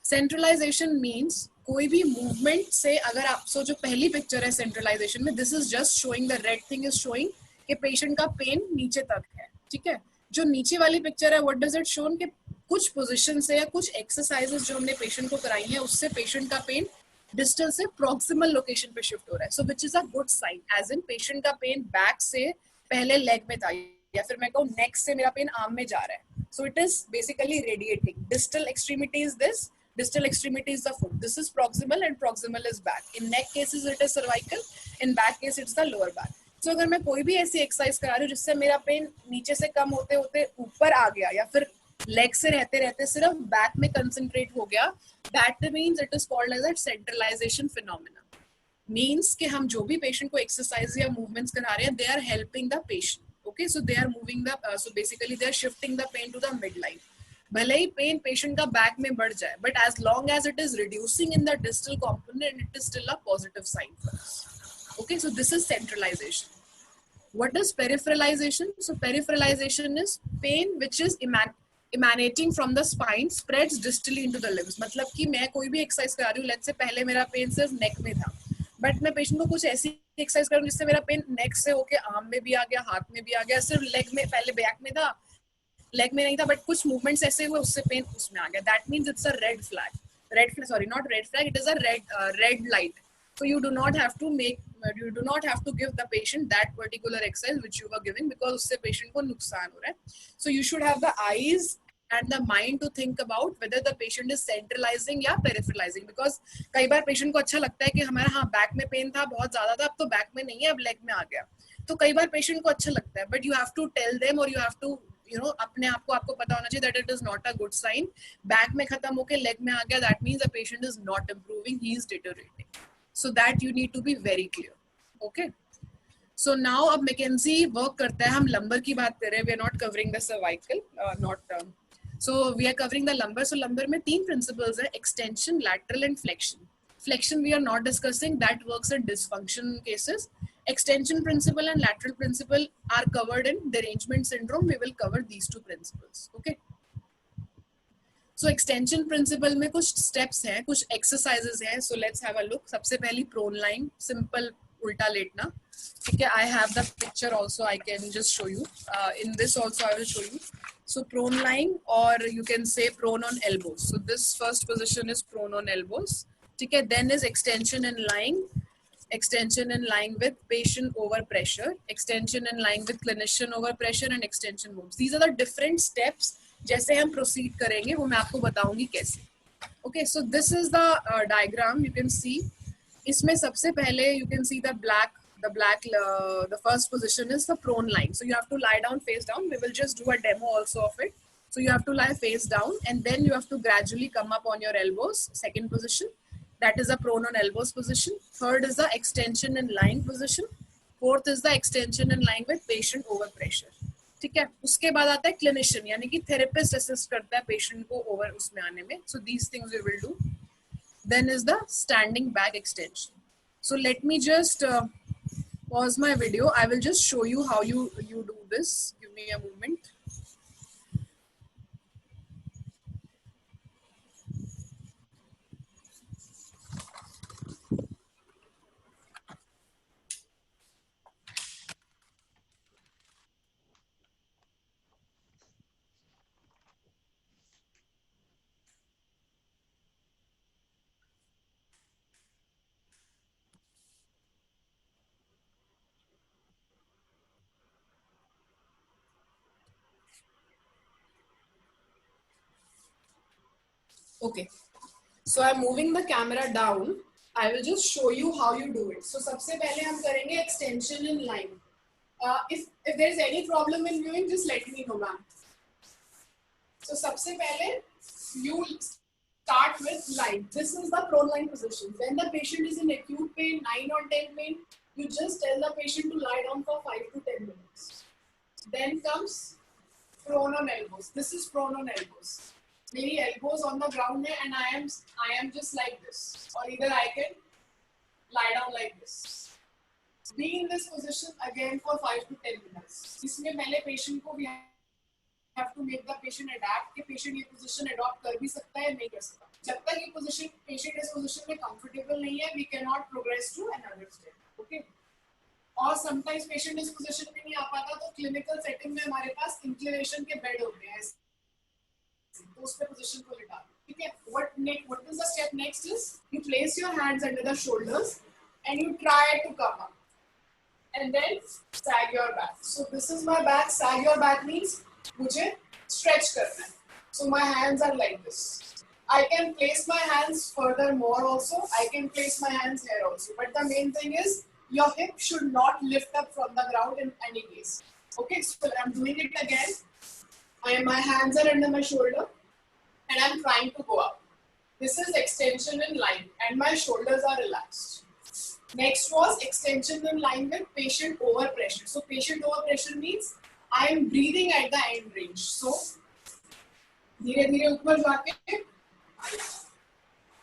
Speaker 2: Centralization means कोई भी movement से अगर आप जो पहली picture है centralization में, this is just showing the red thing is showing कि patient का pain नीचे तक है, ठीक है? जो नीचे वाली पिक्चर है व्हाट डज इट शोन कि कुछ पोजीशन से या कुछ एक्सरसाइजेस जो हमने पेशेंट को कराई है उससे पेशेंट का पेन डिस्टल से प्रॉक्सिमल लोकेशन पे शिफ्ट हो रहा है. So which is a good sign. As in patient का पेन बैक से पहले लेग में था या फिर मैं कहूँ नेक से मेरा पेन आर्म में जा रहा है. सो it is basically radiating. Distal extremity is this, distal extremity is the foot. This is proximal and proximal is back. In neck cases it is cervical, in back case it's the lower back. So अगर मैं कोई भी ऐसी exercise करा रही हूँ जिससे मेरा पेन नीचे से कम होते होते ऊपर आ गया या फिर लेग से रहते रहते सिर्फ बैक में कंसंट्रेट हो गया, that means it is called as a centralisation phenomena. Means कि हम जो भी पेशेंट को एक्सरसाइज या मूवमेंट्स करा रहे हैं they are helping the patient. Okay, so they are moving the, so basically they are shifting the pain to the mid line. भले ही पेन पेशेंट का बैक में बढ़ जाए, but as long as it is reducing in the distal component it is still a positive sign for us. Okay, so this is centralization. What is peripheralization? So peripheralization is pain which is emanating from the spine spreads distally into the limbs. मतलब कि मैं कोई भी exercise करा रही हूँ, let's say पहले मेरा पेन सिर्फ नेक में था, बट मैं पेशेंट को कुछ ऐसी एक्सरसाइज कर रहा हूँ जिससे मेरा पेन नेक से होके आर्म में भी आ गया, हाथ में भी आ गया, सिर्फ लेग में पहले बैक में था, लेग में नहीं था, बट कुछ मूवमेंट्स ऐसे हुए उससे पेन उसमें आ गया. That means it's a red flag. Sorry, not red flag, it is a red light. So you do not have to give the patient that particular exercise which you were giving because उससे patient को नुकसान हो रहा है. So you should have the eyes and the mind to think about whether the patient is centralizing या peripheralizing, because कई बार patient को अच्छा लगता है कि हमारा हाँ बैक में पेन था, बहुत ज्यादा था, अब तो बैक में नहीं है, अब लेग में आ गया. तो कई बार patient को अच्छा लगता है, but you have to tell them or you have to अपने आप को आपको पता होना चाहिए that it is not a good sign. Back में खत्म होके लेग में आ गया, that means the patient is not improving, he is deteriorating. So that you need to be very clear. Okay. So now अब मैकेंजी वर्क करता है, हम lumbar की बात कर रहे हैं, we are not covering the cervical, so we are covering the lumbar. So lumbar में तीन principles है, extension, lateral and flexion. Flexion we are not discussing, that works in dysfunction cases. Extension principle and lateral principle are covered in derangement syndrome. We will cover these two principles. Okay. So extension principle में कुछ steps हैं, कुछ exercises हैं. So let's have a look. सबसे पहली prone lying, simple उल्टा लेटना. ठीक है, I have the picture also. I can just show you. In this also I will show you. So prone lying, or you can say prone on elbows. So this first position is prone on elbows. ठीक है, then is extension and lying. Extension and lying with patient over pressure, extension and lying with clinician over pressure, and extension moves. These are the different steps. जैसे हम proceed करेंगे वो मैं आपको बताऊंगी कैसे. Okay, so this is the diagram you can see. इसमें सबसे पहले you can see the first position is the prone lying. So you have to lie down face down. We will just do a demo also of it. So you have to lie face down and then you have to gradually come up on your elbows. Second position. That is the prone on elbows position. Third is the extension and lying position. Fourth is the extension and lying with patient over pressure. ठीक है, उसके बाद आता है clinician, यानी कि therapist assist करता है पेशेंट को ओवर उसमें आने में. So these things we will do. Then is the standing back extension. So let me just pause my video. I will just show you how you do this. Give me a moment. Okay, so I'm moving the camera down. I will just show you how you do it. So सबसे पहले हम करेंगे extension and line. If there is any problem in viewing, just let me know, ma'am. So सबसे पहले you start with line. This is the prone line position. When the patient is in acute pain, 9 or 10 pain, you just tell the patient to lie down for 5 to 10 minutes. Then comes prone on elbows. This is prone on elbows. मेरी elbows on the ground है and I am just like this, or either I can lie down like this. Be in this position again for 5 to 10 minutes. इसमें पहले patient को we have to make the patient adapt कि patient ये position adopt कर भी सकता है नहीं कर सकता. जब तक ये position patient इस position में comfortable नहीं है, we cannot progress to another step. Okay. और समटाइम्स पेशेंट इस पोजीशन में नहीं आ पाता तो क्लिनिकल सेटिंग में हमारे पास इंक्लिनेशन के बेड होते हैं, तो उस पे पोजीशन को लिटा दो, ठीक है। what is the step next is you place your hands under the shoulders and you try to come up and then sag your back. So this is my back. Sag your back means मुझे stretch करना है. So my hands are like this. I can place my hands further more also. I can place my hands here also. But the main thing is your hip should not lift up from the ground in any case. Okay, so I'm doing it again. My hands are under my shoulder and I'm trying to go up. This is extension in line and my shoulders are relaxed. Next was extension in line with patient overpressure. So patient overpressure means I am breathing at the end range. So धीरे धीरे ऊपर जाके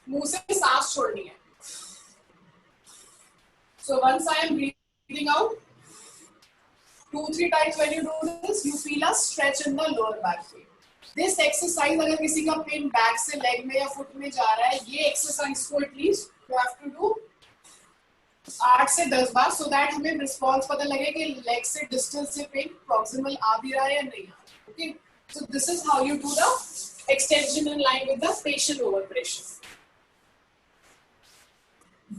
Speaker 2: मुंह से सांस छोड़नी है. So once I am breathing out, 2-3 times when you do this, you feel a stretch in the lower back pain. This exercise अगर किसी का पेन बैक से लेग में या फुट में जा रहा है, ये एक्सरसाइज को at least you have to do 8 से 10 बार, so that हमें रिस्पॉन्स पता लगे कि लेग से डिस्टल से पेन प्रॉक्सिमल आ भी रहा है या नहीं. Okay, so this is how you do the extension in line with the patient overpressure.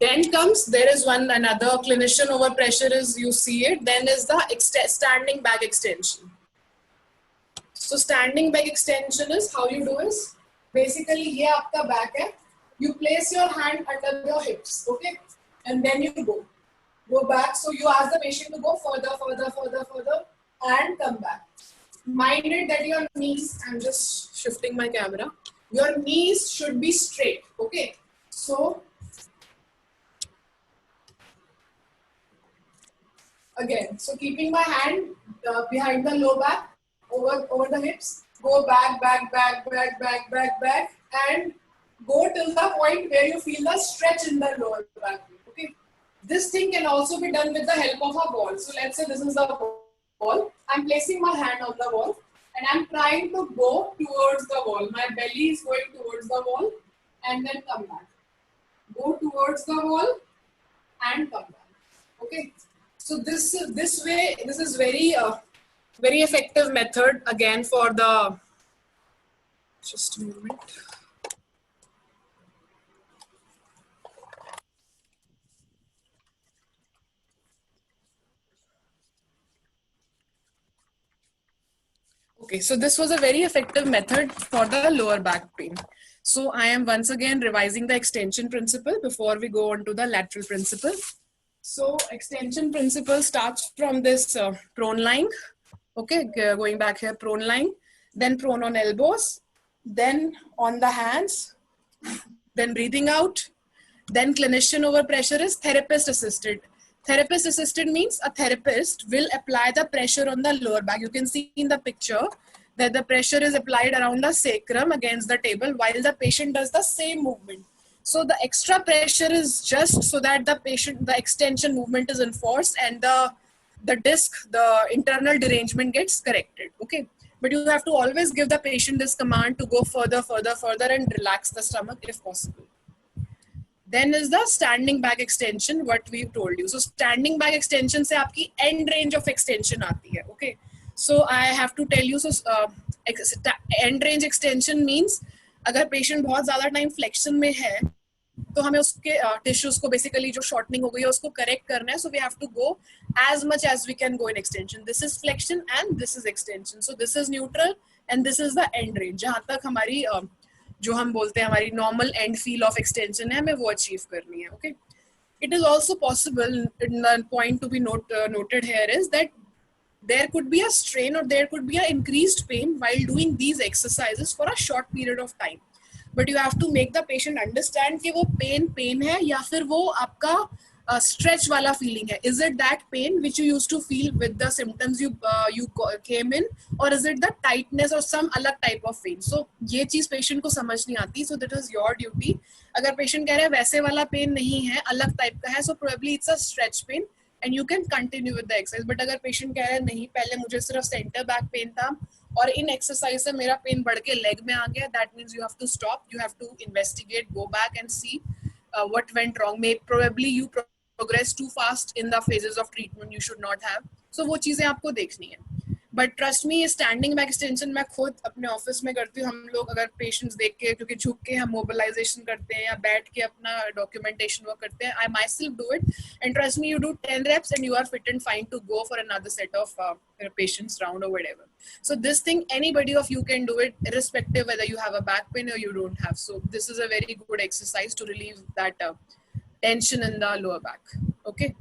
Speaker 2: Then comes, there is another clinician overpressure is, you see it, then is the standing back extension. So standing back extension is, how you do is, basically ये आपका back है, you place your hand under your hips, okay, and then you go back. So you ask the patient to go further and come back. Mind it that your knees, I'm just shifting my camera, your knees should be straight, okay. So again, so keeping my hand behind the low back, over the hips, go back, and go till the point where you feel the stretch in the lower back. Okay, this thing can also be done with the help of a ball. So let's say this is the ball. I'm placing my hand on the wall and I'm trying to go towards the wall. My belly is going towards the wall and then come back. Go towards the wall and come back. Okay. So this is very effective method again for the, just a moment. Okay, so this was a very effective method for the lower back pain. So I am once again revising the extension principle before we go on to the lateral principle. So extension principle starts from this prone lying. Okay, going back here, prone lying, then prone on elbows, then on the hands, then breathing out, then clinician overpressure is therapist assisted. Therapist assisted means a therapist will apply the pressure on the lower back. You can see in the picture that the pressure is applied around the sacrum against the table while the patient does the same movement. So the extra pressure is just so that the extension movement is enforced and the disc, the internal derangement gets corrected. Okay, but you have to always give the patient this command to go further and relax the stomach if possible. Then is the standing back extension, what we've told you. So standing back extension se aapki end range of extension aati hai. Okay, so I have to tell you, so end range extension means अगर patient बहुत ज्यादा time flexion में है तो हमें उसके tissues को basically जो शॉर्टनिंग हो गई है उसको करेक्ट करना है. So we have to go as much as we can go in extension. This is flexion and this is extension. So this is neutral and this is the end range. जहां तक हमारी जो हम बोलते हैं हमारी normal end feel of extension है हमें वो अचीव करनी है. Okay, it is also possible, point to be noted here is that there could be a strain or there could be an increased pain while doing these exercises for a short period of time. But you have to make the patient understand कि वो pain है या फिर वो आपका stretch वाला feeling है. Is it that pain which you used to feel with the symptoms you came in, or is it the tightness or some अलग type of pain? So ये चीज patient को समझ नहीं आती. So that is your duty. अगर patient कह रहे हैं वैसे वाला pain नहीं है, अलग type का है, so probably it's a stretch pain and you can continue with the exercise. But अगर patient कह रहे हैं नहीं पहले मुझे सिर्फ center back pain था और इन exercise से मेरा pain बढ़ के leg में आ गया, that means you have to stop, you have to investigate, go back and see what went wrong. Probably you progress too fast in the phases of treatment, you should not have. So वो चीजें आपको देखनी है. But trust me, standing back extension मैं खुद अपने office में करती हूँ. हम लोग अगर पेशेंट्स देख के, क्योंकि झुक के हम मोबिलाइजेशन करते हैं या बैठ के अपना डॉक्यूमेंटेशन वर्क करते हैं, I myself do it, and trust me, you do 10 reps and you are fit and fine to go for another set of patients round or whatever. So this thing, anybody of you can do it, irrespective whether you have a back pain or you don't have. So this is a very good exercise to relieve that tension in the lower back. Okay.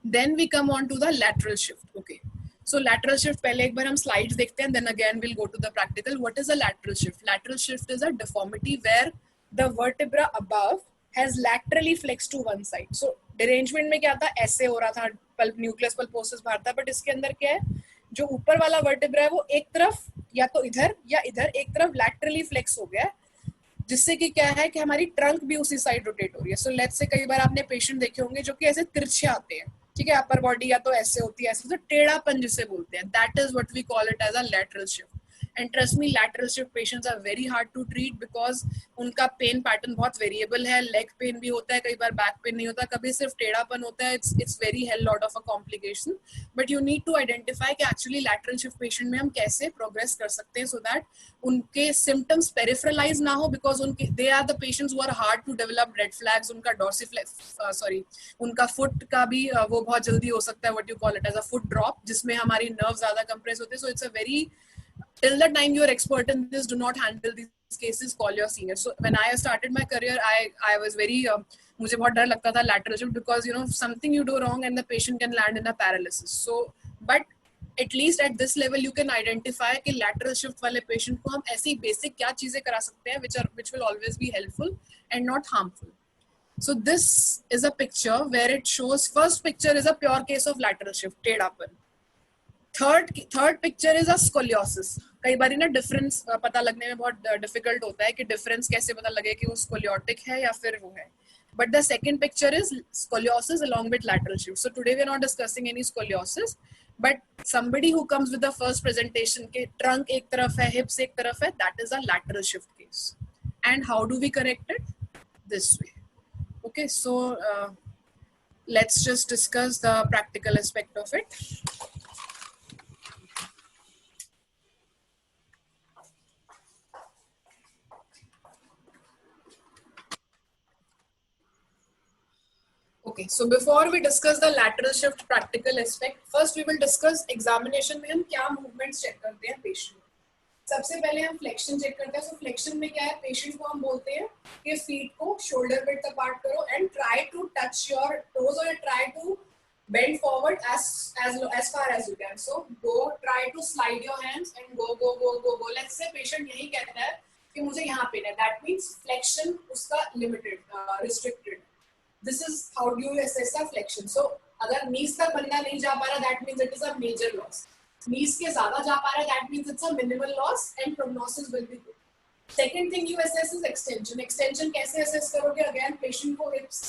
Speaker 2: Then we come on to the lateral shift. Okay. So lateral shift, पहले एक बार हम slides देखते हैं, then again we'll go to the practical. What is a lateral shift? Lateral shift is a deformity where the vertebra above has laterally flexed to one side. So derangement में क्या था, ऐसे हो रहा था, pulp nucleus pulposus बाहर था, but इसके अंदर क्या है, जो ऊपर वाला vertebra है वो एक तरफ या तो इधर या इधर एक तरफ laterally flex हो गया है, जिससे कि क्या है कि हमारी ट्रंक भी उसी साइड रोटेट हो रही है. सो लेट्स से कई बार आपने पेशेंट देखे होंगे जो कि ऐसे तिरछे आते हैं, ठीक है, अपर बॉडी या तो ऐसे होती है, ऐसे, तो टेढ़ापन जिसे बोलते हैं, that is what we call it as a lateral shift. And trust me, lateral shift patients are very hard to treat because उनका पेन पैटर्न बहुत वेरिएबल है. लेग पेन भी होता है कई बार, बैक पेन नहीं होता, कभी सिर्फ टेढ़ापन होता है. It's very hell lot of a complication, but you need to identify कि एक्चुअली लैटरल शिफ्ट पेशेंट में हम कैसे प्रोग्रेस कर सकते हैं सो दैट उनके सिम्टम्स पेरिफेरलाइज ना हो, बिकॉज उनके they are the patients who are hard to develop red flags. उनका उनका फुट का भी वो बहुत जल्दी हो सकता है, what you call it as a foot drop, जिसमें हमारी नर्व ज्यादा कंप्रेस होते हैं. So it's a very, till the time you are expert in this, do not handle these cases, call your senior. So when I started my career, I was very मुझे बहुत डर लगता था lateral shift, because you know something you do wrong and the patient can land in a paralysis. So but at least at this level you can identify कि lateral shift वाले patient को हम ऐसी basic क्या चीजें करा सकते हैं which will always be helpful and not harmful. So this is a picture where it shows, first picture is a pure case of lateral shift, टेढ़ापन. Third picture is a scoliosis. कई बार ना difference पता लगने में बहुत difficult होता है कि डिफरेंस कैसे पता लगे कि वो स्कोलियोटिक है या फिर वो है. But the second picture is scoliosis along with lateral shift. So today we are not discussing any scoliosis, but somebody who comes with the first presentation के trunk एक तरफ है, hips एक तरफ है, that is a lateral shift case. And how do we correct it? This way. Okay, so let's just discuss the practical aspect of it. Okay, so before we discuss the lateral shift practical aspect, first we will discuss examination में हम क्या movements check करते हैं patient. सबसे पहले हम flexion check करते हैं. So flexion में क्या है, patient को हम बोलते हैं कि feet को shoulder width apart करो and try to touch your toes or try to bend forward as far as you can. So try to slide your hands and go. Let's say patient यही कहता है कि मुझे यहाँ pen है, that means flexion उसका limited, restricted. This is how do you assess a flexion. So अगर knees तक बंदा नहीं जा पा रहा, that means it is a major loss. Knees के ज़्यादा जा पा रहा, that means it's a minimal loss and prognosis will be good. Second thing you assess is extension. Extension कैसे assess करोगे? Again, patient को hips,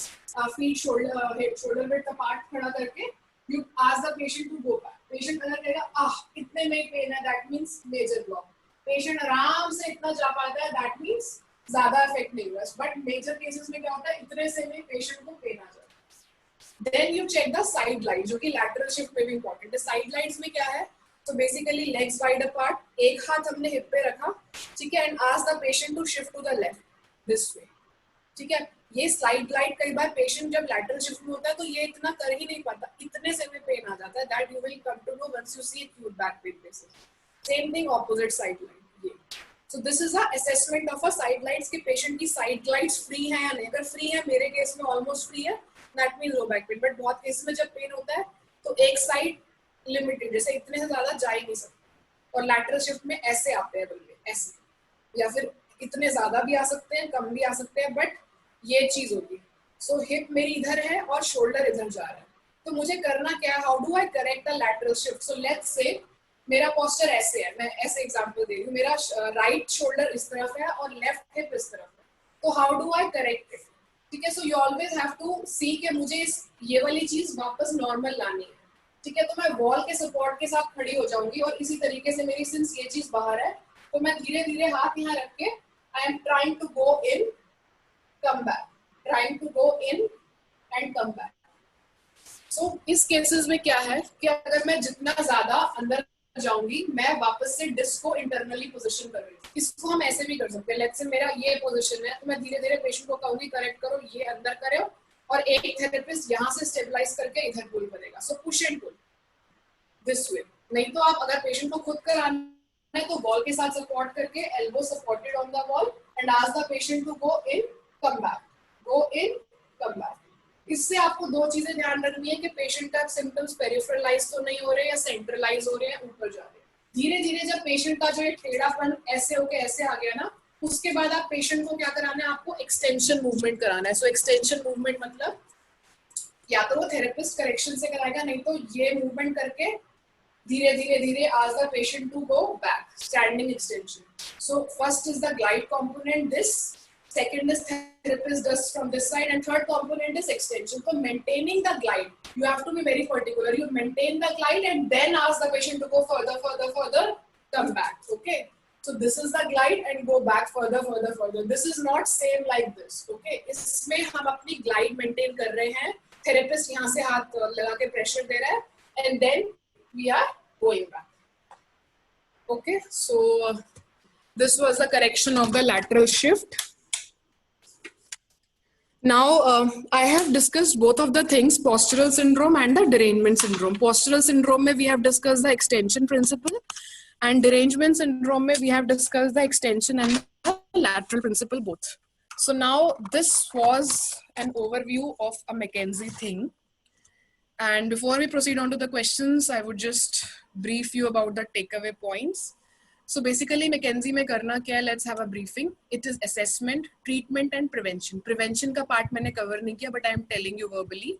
Speaker 2: feet, shoulder width apart खड़ा करके you ask the patient to go back. Patient अगर कहेगा इतने में pen है, that means major block. Patient आराम से इतना जा पाता है, that means ज्यादा इफेक्ट नहीं हुआ. बट मेजर केसेस में क्या होता है, इतने से में पेशेंट को पेन आ जाता है. Then you check the side glide, जो कि लैटरल शिफ्ट में भी इंपॉर्टेंट है. साइड लाइट्स में क्या है, तो बेसिकली लेग्स वाइड अपार्ट, एक हाथ हमने हिप पे रखा, ठीक है, and ask the patient to shift to the left this way. ठीक है, ये साइड लाइट कई बार पेशेंट जब लैटरल शिफ्ट में होता है तो ये इतना कर ही नहीं पाता, इतने से में पेन आ जाता है. That you will come to know once you see acute back pain cases. Same thing opposite side glide. ये So this is a assessment of a side lights कि patient की side lights free है या नहीं. अगर free है, मेरे case में almost free है, that means low back pain. But बहुत केस में जब पेन होता है तो एक side limited, जैसे इतने से ज़्यादा जा ही नहीं सकते, और lateral shift में ऐसे आते हैं बल्कि ऐसे, या फिर इतने ज़्यादा भी आ सकते हैं, कम भी आ सकते हैं, but ये चीज़ होती है. So hip मेरी इधर है और shoulder इधर जा रहा है, तो मुझे करना क्या है, how do I correct the lateral shift? So let's say मेरा पोस्चर ऐसे है, मैं ऐसे एग्जांपल दे रही हूँ, मेरा राइट शोल्डर इस तरफ है और लेफ्ट हिप इस तरफ है, तो how do I correct it? ठीक है, so you always have to see कि मुझे ये वाली चीज वापस नॉर्मल लानी है. ठीक है, तो मैं वॉल के सपोर्ट के साथ खड़ी हो जाऊंगी और इसी तरीके से मेरी सिंस ये चीज बाहर है तो मैं धीरे धीरे हाथ यहाँ रख के I am trying to go in, come back, trying to go in and come back. So इस केसेस में क्या है कि अगर मैं जितना ज्यादा अंदर जाऊंगी मैं वापस से डिस्क को इंटरनली पोजीशन कर रही हूँ. इसको हम ऐसे भी कर सकते हैं. लेट्स से मेरा ये पोजीशन है तो मैं धीरे धीरे पेशेंट को कहूंगी करेक्ट करो, ये अंदर करे और एक थेरेपिस्ट यहाँ से स्टेबलाइज करके इधर पुल करेगा. So push and pull this way. नहीं तो आप अगर पेशेंट को खुद कराना है तो वॉल के साथ सपोर्ट करके elbow supported on the wall and ask the patient to go in come back, go in come back. इससे आपको दो चीजें ध्यान रखनी है कि पेशेंट का सिम्टम्स पेरिफेरलाइज तो नहीं हो रहे या सेंट्रलाइज हो रहे हैं, ऊपर जा रहे हैं. धीरे धीरे जब पेशेंट का जो एक टेढ़ापन ऐसे होके ऐसे आ गया ना, उसके बाद आप पेशेंट को क्या कराना है, आपको एक्सटेंशन मूवमेंट कराना है. सो एक्सटेंशन मूवमेंट मतलब या तो वो थेरेपिस्ट करेक्शन से कराएगा, नहीं तो ये मूवमेंट करके धीरे धीरे धीरे ask the patient to go back, standing extension. So first is the glide component, this. Second is therapist does from this side, and third component is extension. So maintaining the glide, you have to be very particular. You maintain the glide and then ask the patient to go further, further, further, come back. Okay. So this is the glide and go back further, further, further. This is not same like this. Okay. इसमें हम अपनी glide maintain कर रहे हैं. Therapist यहाँ से हाथ लगा के pressure दे रहा है, and then we are going back. Okay. So this was the correction of the lateral shift. Now, I have discussed both of the things, postural syndrome and the derangement syndrome. Postural syndrome, we have discussed the extension principle, and derangement syndrome, we have discussed the extension and the lateral principle both. So now this was an overview of a McKenzie thing. And before we proceed on to the questions, I would just brief you about the takeaway points. So basically McKenzie में करना क्या है, let's have a briefing. It is assessment, treatment and prevention. Prevention का part मैंने cover नहीं किया, but I am telling you verbally.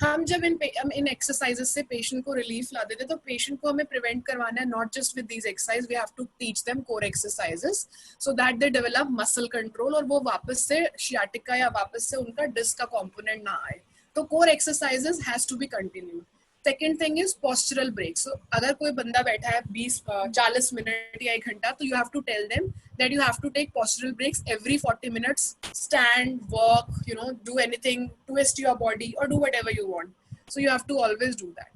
Speaker 2: हम जब इन exercises से patient को relief ला देते तो patient को हमें prevent करवाना है, not just with these exercises, we have to teach them core exercises so that they develop muscle control और वो वापस से sciatica या वापस से उनका disc का component ना आए. तो core exercises has to be continued. Second thing is postural break. So अगर कोई बंदा बैठा है 40 मिनट या 1 घंटा, तो you have to tell them that you have to take postural breaks every 40 minutes. Stand, walk, do anything, twist your body or do whatever you want. So you have to always do that.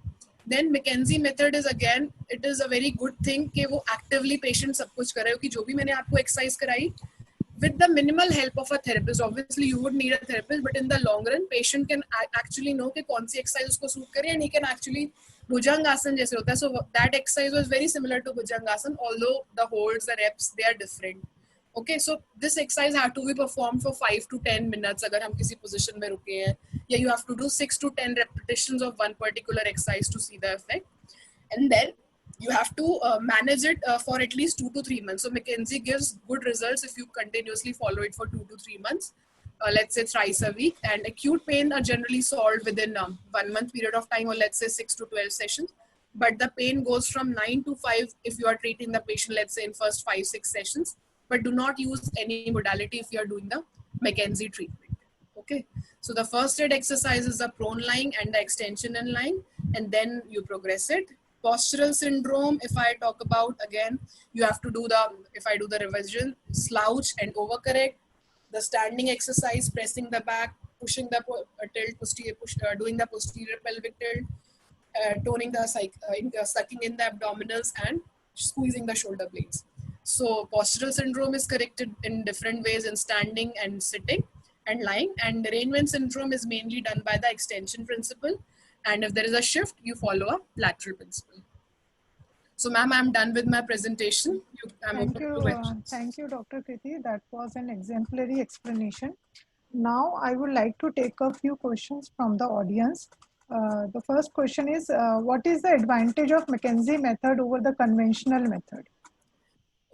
Speaker 2: Then McKenzie method is again, it is a very good thing कि वो actively patient सब कुछ कर रहे हो कि जो भी मैंने आपको exercise कराई, with the minimal help of a therapist. Obviously you would need a therapist, but in the long run patient can actually know कि कौन सी exercise उसको suit करे, and he can actually Bhujangasana जैसे होता है. So that exercise was very similar to Bhujangasana, although the holds, the reps, they are different. Okay, so this exercise had to be performed for 5 to 10 minutes अगर हम किसी position में रुके हैं, या you have to do 6 to 10 repetitions of one particular exercise to see the effect, and then you have to manage it for at least 2 to 3 months. So McKenzie gives good results if you continuously follow it for 2 to 3 months, let's say thrice a week. And acute pain are generally solved within 1 month period of time, or let's say 6 to 12 sessions. But the pain goes from 9 to 5 if you are treating the patient, let's say in first 5-6 sessions. But do not use any modality if you are doing the McKenzie treatment. Okay. So the first aid exercise is the prone lying and the extension and lying, and then you progress it. Postural syndrome, if I talk about, again, you have to do if I do the revision, slouch and overcorrect, the standing exercise, pressing the back, pushing the tilt, doing the posterior pelvic tilt, toning the sucking in the abdominals and squeezing the shoulder blades. So postural syndrome is corrected in different ways, in standing and sitting and lying, and derangement syndrome is mainly done by the extension principle. And if there is a shift, you follow a lateral principle. So ma'am, I'm done with my presentation.
Speaker 1: Thank you, Dr. Kriti. That was an exemplary explanation. Now I would like to take a few questions from the audience. The first question is, what is the advantage of McKenzie method over the conventional method?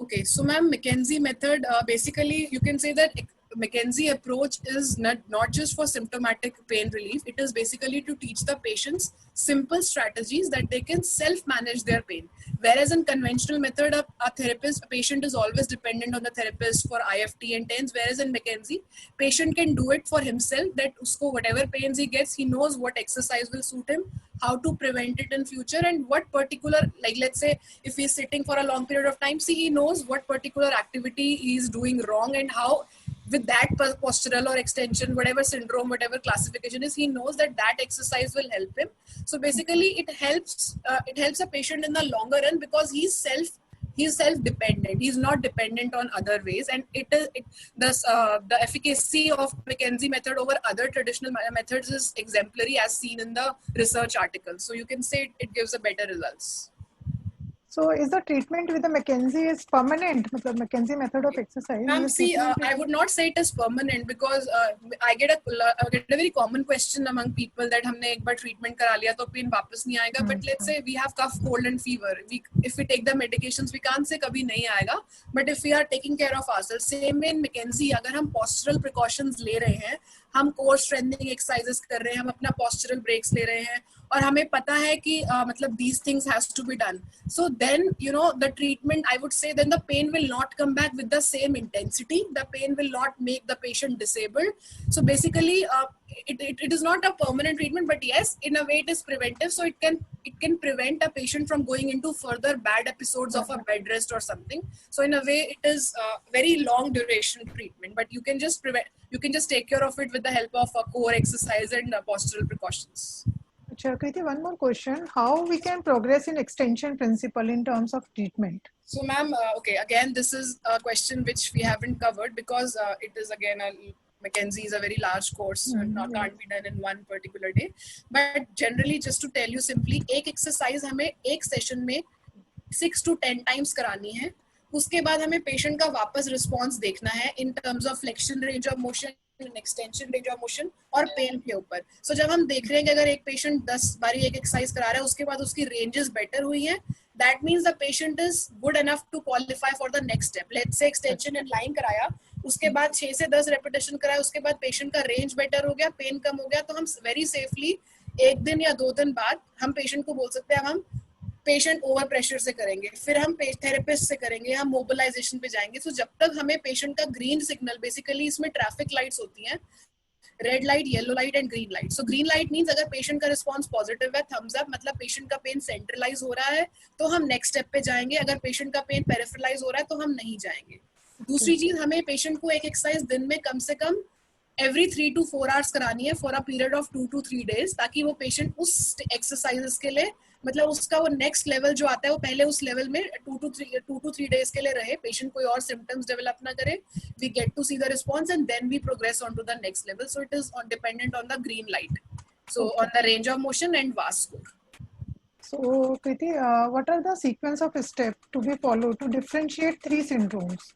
Speaker 2: Okay, so ma'am, McKenzie method, basically you can say that McKenzie approach is not just for symptomatic pain relief. It is basically to teach the patients simple strategies that they can self-manage their pain. Whereas in conventional method, a patient is always dependent on the therapist for IFT and TENS. Whereas in McKenzie, patient can do it for himself, that usko whatever pains he gets, he knows what exercise will suit him, how to prevent it in future, and what particular, like let's say if he's sitting for a long period of time, see he knows what particular activity he is doing wrong and how with that postural or extension, whatever syndrome, whatever classification is, he knows that that exercise will help him. So basically it helps a patient in the longer run, because he's self dependent, he's not dependent on other ways. And the efficacy of McKenzie method over other traditional methods is exemplary, as seen in the research articles. So you can say it gives a better results.
Speaker 1: So is the treatment with the McKenzie is permanent? मतलब McKenzie method of exercise?
Speaker 2: See, I would not say it is permanent, because I get a very common question among people that हमने एक बार treatment करा लिया तो pain वापस नहीं आएगा. But let's say we have cough, cold and fever. If we take the medications, we can't say कभी नहीं आएगा. But if we are taking care of ourselves, same way in McKenzie, अगर हम postural precautions ले रहे हैं, हम core strengthening exercises कर रहे हैं, हम अपना postural breaks ले रहे हैं, और हमें पता है कि मतलब these things has to be done. So then, you know, the treatment, I would say, then the pain will not come back with the same intensity. The pain will not make the patient disabled. So basically, it is not a permanent treatment, but yes, in a way it is preventive. So it can prevent a patient from going into further bad episodes of a bed rest or something. So in a way, it is a very long duration treatment, but you can just take care of it with the help of a core exercise and postural precautions.
Speaker 1: Kriti, one more question. How we can progress in extension principle in terms of treatment?
Speaker 2: So ma'am, okay, again, this is a question which we haven't covered, because it is again, McKenzie is a very large course and can't be done in one particular day. But generally, just to tell you simply, एक exercise हमें एक session में 6 to 10 times करानी है. उसके बाद हमें patient का वापस response देखना है in terms of flexion range of motion, extension range of motion और पेन के ऊपर. सो जब हम देख रहे हैं कि अगर एक पेशेंट 10 बारी एक एक्सरसाइज करा रहा है, उसके बाद उसकी रेंजेस बेटर हुई है, that means the patient is good enough to qualify for the next step. Let's say extension in line कराया, उसके बाद 6 से 10 रेपिटेशन कराया, उसके बाद पेशेंट का रेंज बेटर हो गया, पेन कम हो गया, तो हम वेरी सेफली 1 दिन या 2 दिन बाद हम पेशेंट को बोल सकते हैं हम पेशेंट ओवर प्रेशर से करेंगे, फिर हम थेरेपिस्ट से करेंगे, हम मोबिलाइजेशन पे जाएंगे. सो जब तक हमें पेशेंट का ग्रीन सिग्नल, बेसिकली इसमें ट्रैफिक लाइट्स होती हैं, red light, yellow light and green light. So green light means अगर पेशेंट का रिस्पांस पॉजिटिव है, थम्स अप, मतलब पेशेंट का पेन सेंट्रलाइज हो रहा है, तो हम नेक्स्ट स्टेप पे जाएंगे. अगर पेशेंट का पेन पेरिफेरलाइज हो रहा है तो हम नहीं जाएंगे. दूसरी चीज, हमें पेशेंट को एक एक्सरसाइज दिन में कम से कम every 3 to 4 hours करानी है for a period of 2 to 3 days, ताकि वो पेशेंट उस एक्सरसाइजेस के लिए, मतलब उसका वो नेक्स्ट लेवल जो आता है वो पहले उस लेवल में 2 to 3 days के लिए रहे, पेशेंट कोई और सिम्टम्स डेवलप ना करे, we get to see the response and then we progress on to the next level. So it is dependent on the green light, so on the range of motion and VAS score.
Speaker 1: So Kriti, what are the sequence of steps to be followed to differentiate 3 syndromes?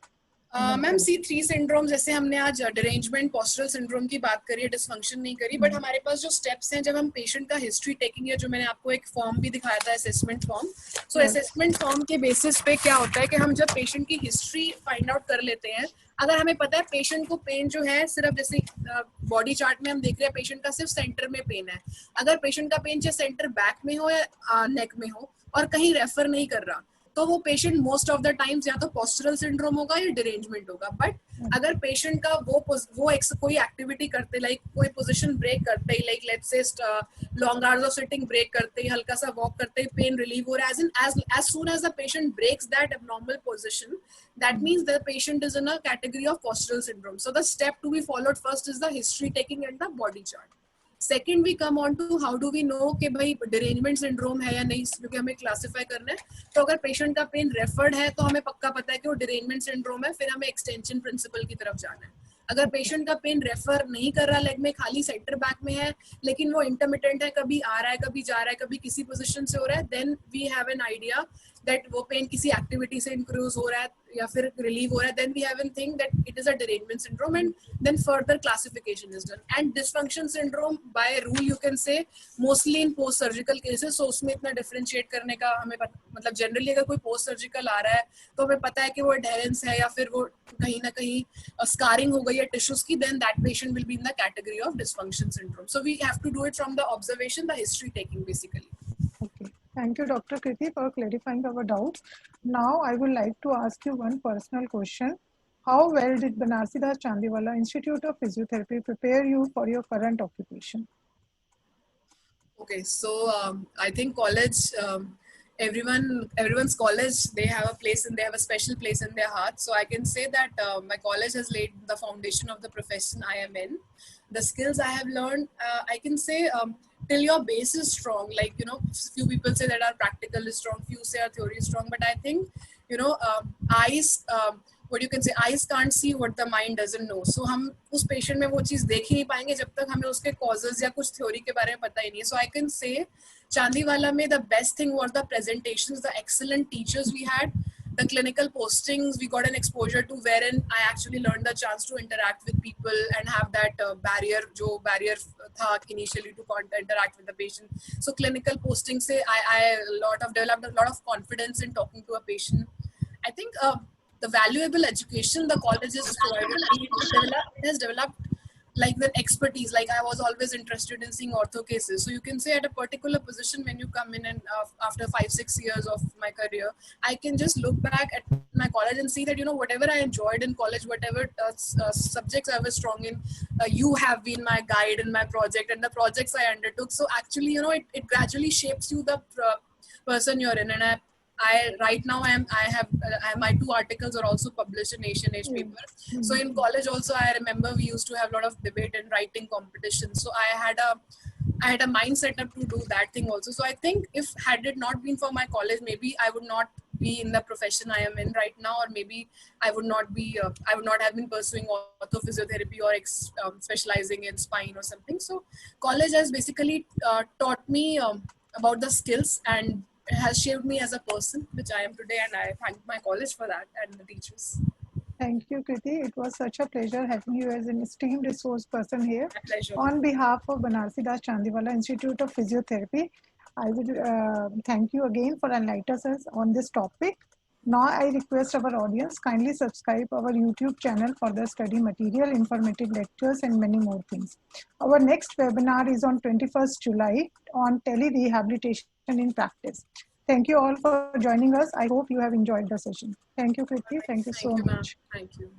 Speaker 2: Ma'am see 3 syndrome, जैसे हमने आज derangement postural syndrome की बात करी है, dysfunction नहीं करी, but हमारे पास जो स्टेप्स हैं, जब हम पेशेंट का हिस्ट्री टेकिंग है, जो मैंने आपको एक फॉर्म भी दिखाया था, असेसमेंट फॉर्म. सो असेसमेंट फॉर्म के बेसिस पे क्या होता है कि हम जब पेशेंट की हिस्ट्री फाइंड आउट कर लेते हैं, अगर हमें पता है पेशेंट को पेन जो है सिर्फ, जैसे बॉडी चार्ट में हम देख रहे हैं पेशेंट का सिर्फ सेंटर में पेन है, अगर पेशेंट का पेन चाहे सेंटर बैक में हो या नेक में हो और कहीं रेफर नहीं कर रहा, तो वो patient most of the times या तो पोस्चरल सिंड्रोम होगा या डिरेंजमेंट होगा. बट अगर पेशेंट का वो कोई एक्टिविटी करते, लाइक कोई पोजीशन ब्रेक करते ही, like let's say long hours of sitting break करते ही, हल्का सा वॉक करते ही पेन रिलीव हो रहा है, as soon as the patient breaks that abnormal position, that means the patient is in a category of postural syndrome. So the step to be followed first is the history taking and the body chart. Second we come on to how do we know कि भाई derangement syndrome है या नहीं, क्योंकि हमें classify करना है. तो अगर पेशेंट का पेन रेफर्ड है तो हमें पक्का पता है कि वो डिरेंजमेंट सिंड्रोम है, फिर हमें एक्सटेंशन प्रिंसिपल की तरफ जाना है. अगर पेशेंट का पेन रेफर नहीं कर रहा, लेग में खाली सेंटर बैक में है, लेकिन वो इंटरमिटेंट है, कभी आ रहा है, कभी जा रहा है, कभी किसी पोजीशन से हो रहा है, then we have an idea that वो पेन किसी एक्टिविटी से इंक्रीज हो रहा है या फिर रिलीव हो रहा है, then we have an think that it is a derangement syndrome, and then further classification is done. And dysfunction syndrome by rule you can say mostly in post surgical cases, so उसमें इतना differentiate करने का हमें मतलब generally अगर कोई post surgical आ रहा है तो हमें पता है कि वो एडहेरेंस है या फिर वो कहीं ना कहीं स्कारिंग हो गई है टिश्यूज की, then that patient will be in the category of dysfunction syndrome. So we have to do it from the observation, the history taking basically.
Speaker 1: Okay. Thank you, Dr. Kriti, for clarifying our doubts. Now I would like to ask you one personal question. How well did Banarsi Das Chandiwala Institute of Physiotherapy prepare you for your current occupation?
Speaker 2: Okay, so I think college everyone's college, they have a place and they have a special place in their heart. So I can say that my college has laid the foundation of the profession I am in. The skills I have learned, I can say, till your base is strong, like, you know, few people say that our practical is strong, few say our theory is strong, but I think, you know, what you can say, eyes can't see what the mind doesn't know. So हम उस patient में वो चीज देख ही नहीं पाएंगे जब तक हमें उसके causes या कुछ theory के बारे में पता ही नहीं है. So I can say Chandiwala में the best thing was the presentations, the excellent teachers we had, the clinical postings we got an exposure to, wherein I actually learned the chance to interact with people and have that barrier tha initially to interact with the patient. So clinical posting se I developed a lot of confidence in talking to a patient. I think the valuable education the college has provided me, it has developed like the expertise. Like I was always interested in seeing ortho cases. So you can say at a particular position when you come in and after 5-6 years of my career, I can just look back at my college and see that, you know, whatever I enjoyed in college, whatever subjects I was strong in, you have been my guide in my project and the projects I undertook. So actually, you know, it gradually shapes you the person you're in. And I right now I have my 2 articles are also published in Asian Age paper. Mm-hmm. So in college also I remember we used to have a lot of debate and writing competitions. So I had a mind set up to do that thing also. So I think if had it not been for my college, maybe I would not be in the profession I am in right now, or maybe I would not have been pursuing orthophysiotherapy or specializing in spine or something. So college has basically taught me about the skills, and it has shaped me as a person, which I am today, and I thank my college for that and the teachers.
Speaker 1: Thank you, Kriti. It was such a pleasure having you as an esteemed resource person here.
Speaker 2: My pleasure.
Speaker 1: On behalf of Banarsi Das Chandiwala Institute of Physiotherapy, I would thank you again for enlightening us on this topic. Now I request our audience kindly subscribe our YouTube channel for the study material, informative lectures, and many more things. Our next webinar is on 21st July on tele-rehabilitation in practice. Thank you all for joining us. I hope you have enjoyed the session. Thank you, Kriti. Thank you so much.
Speaker 2: Thank you.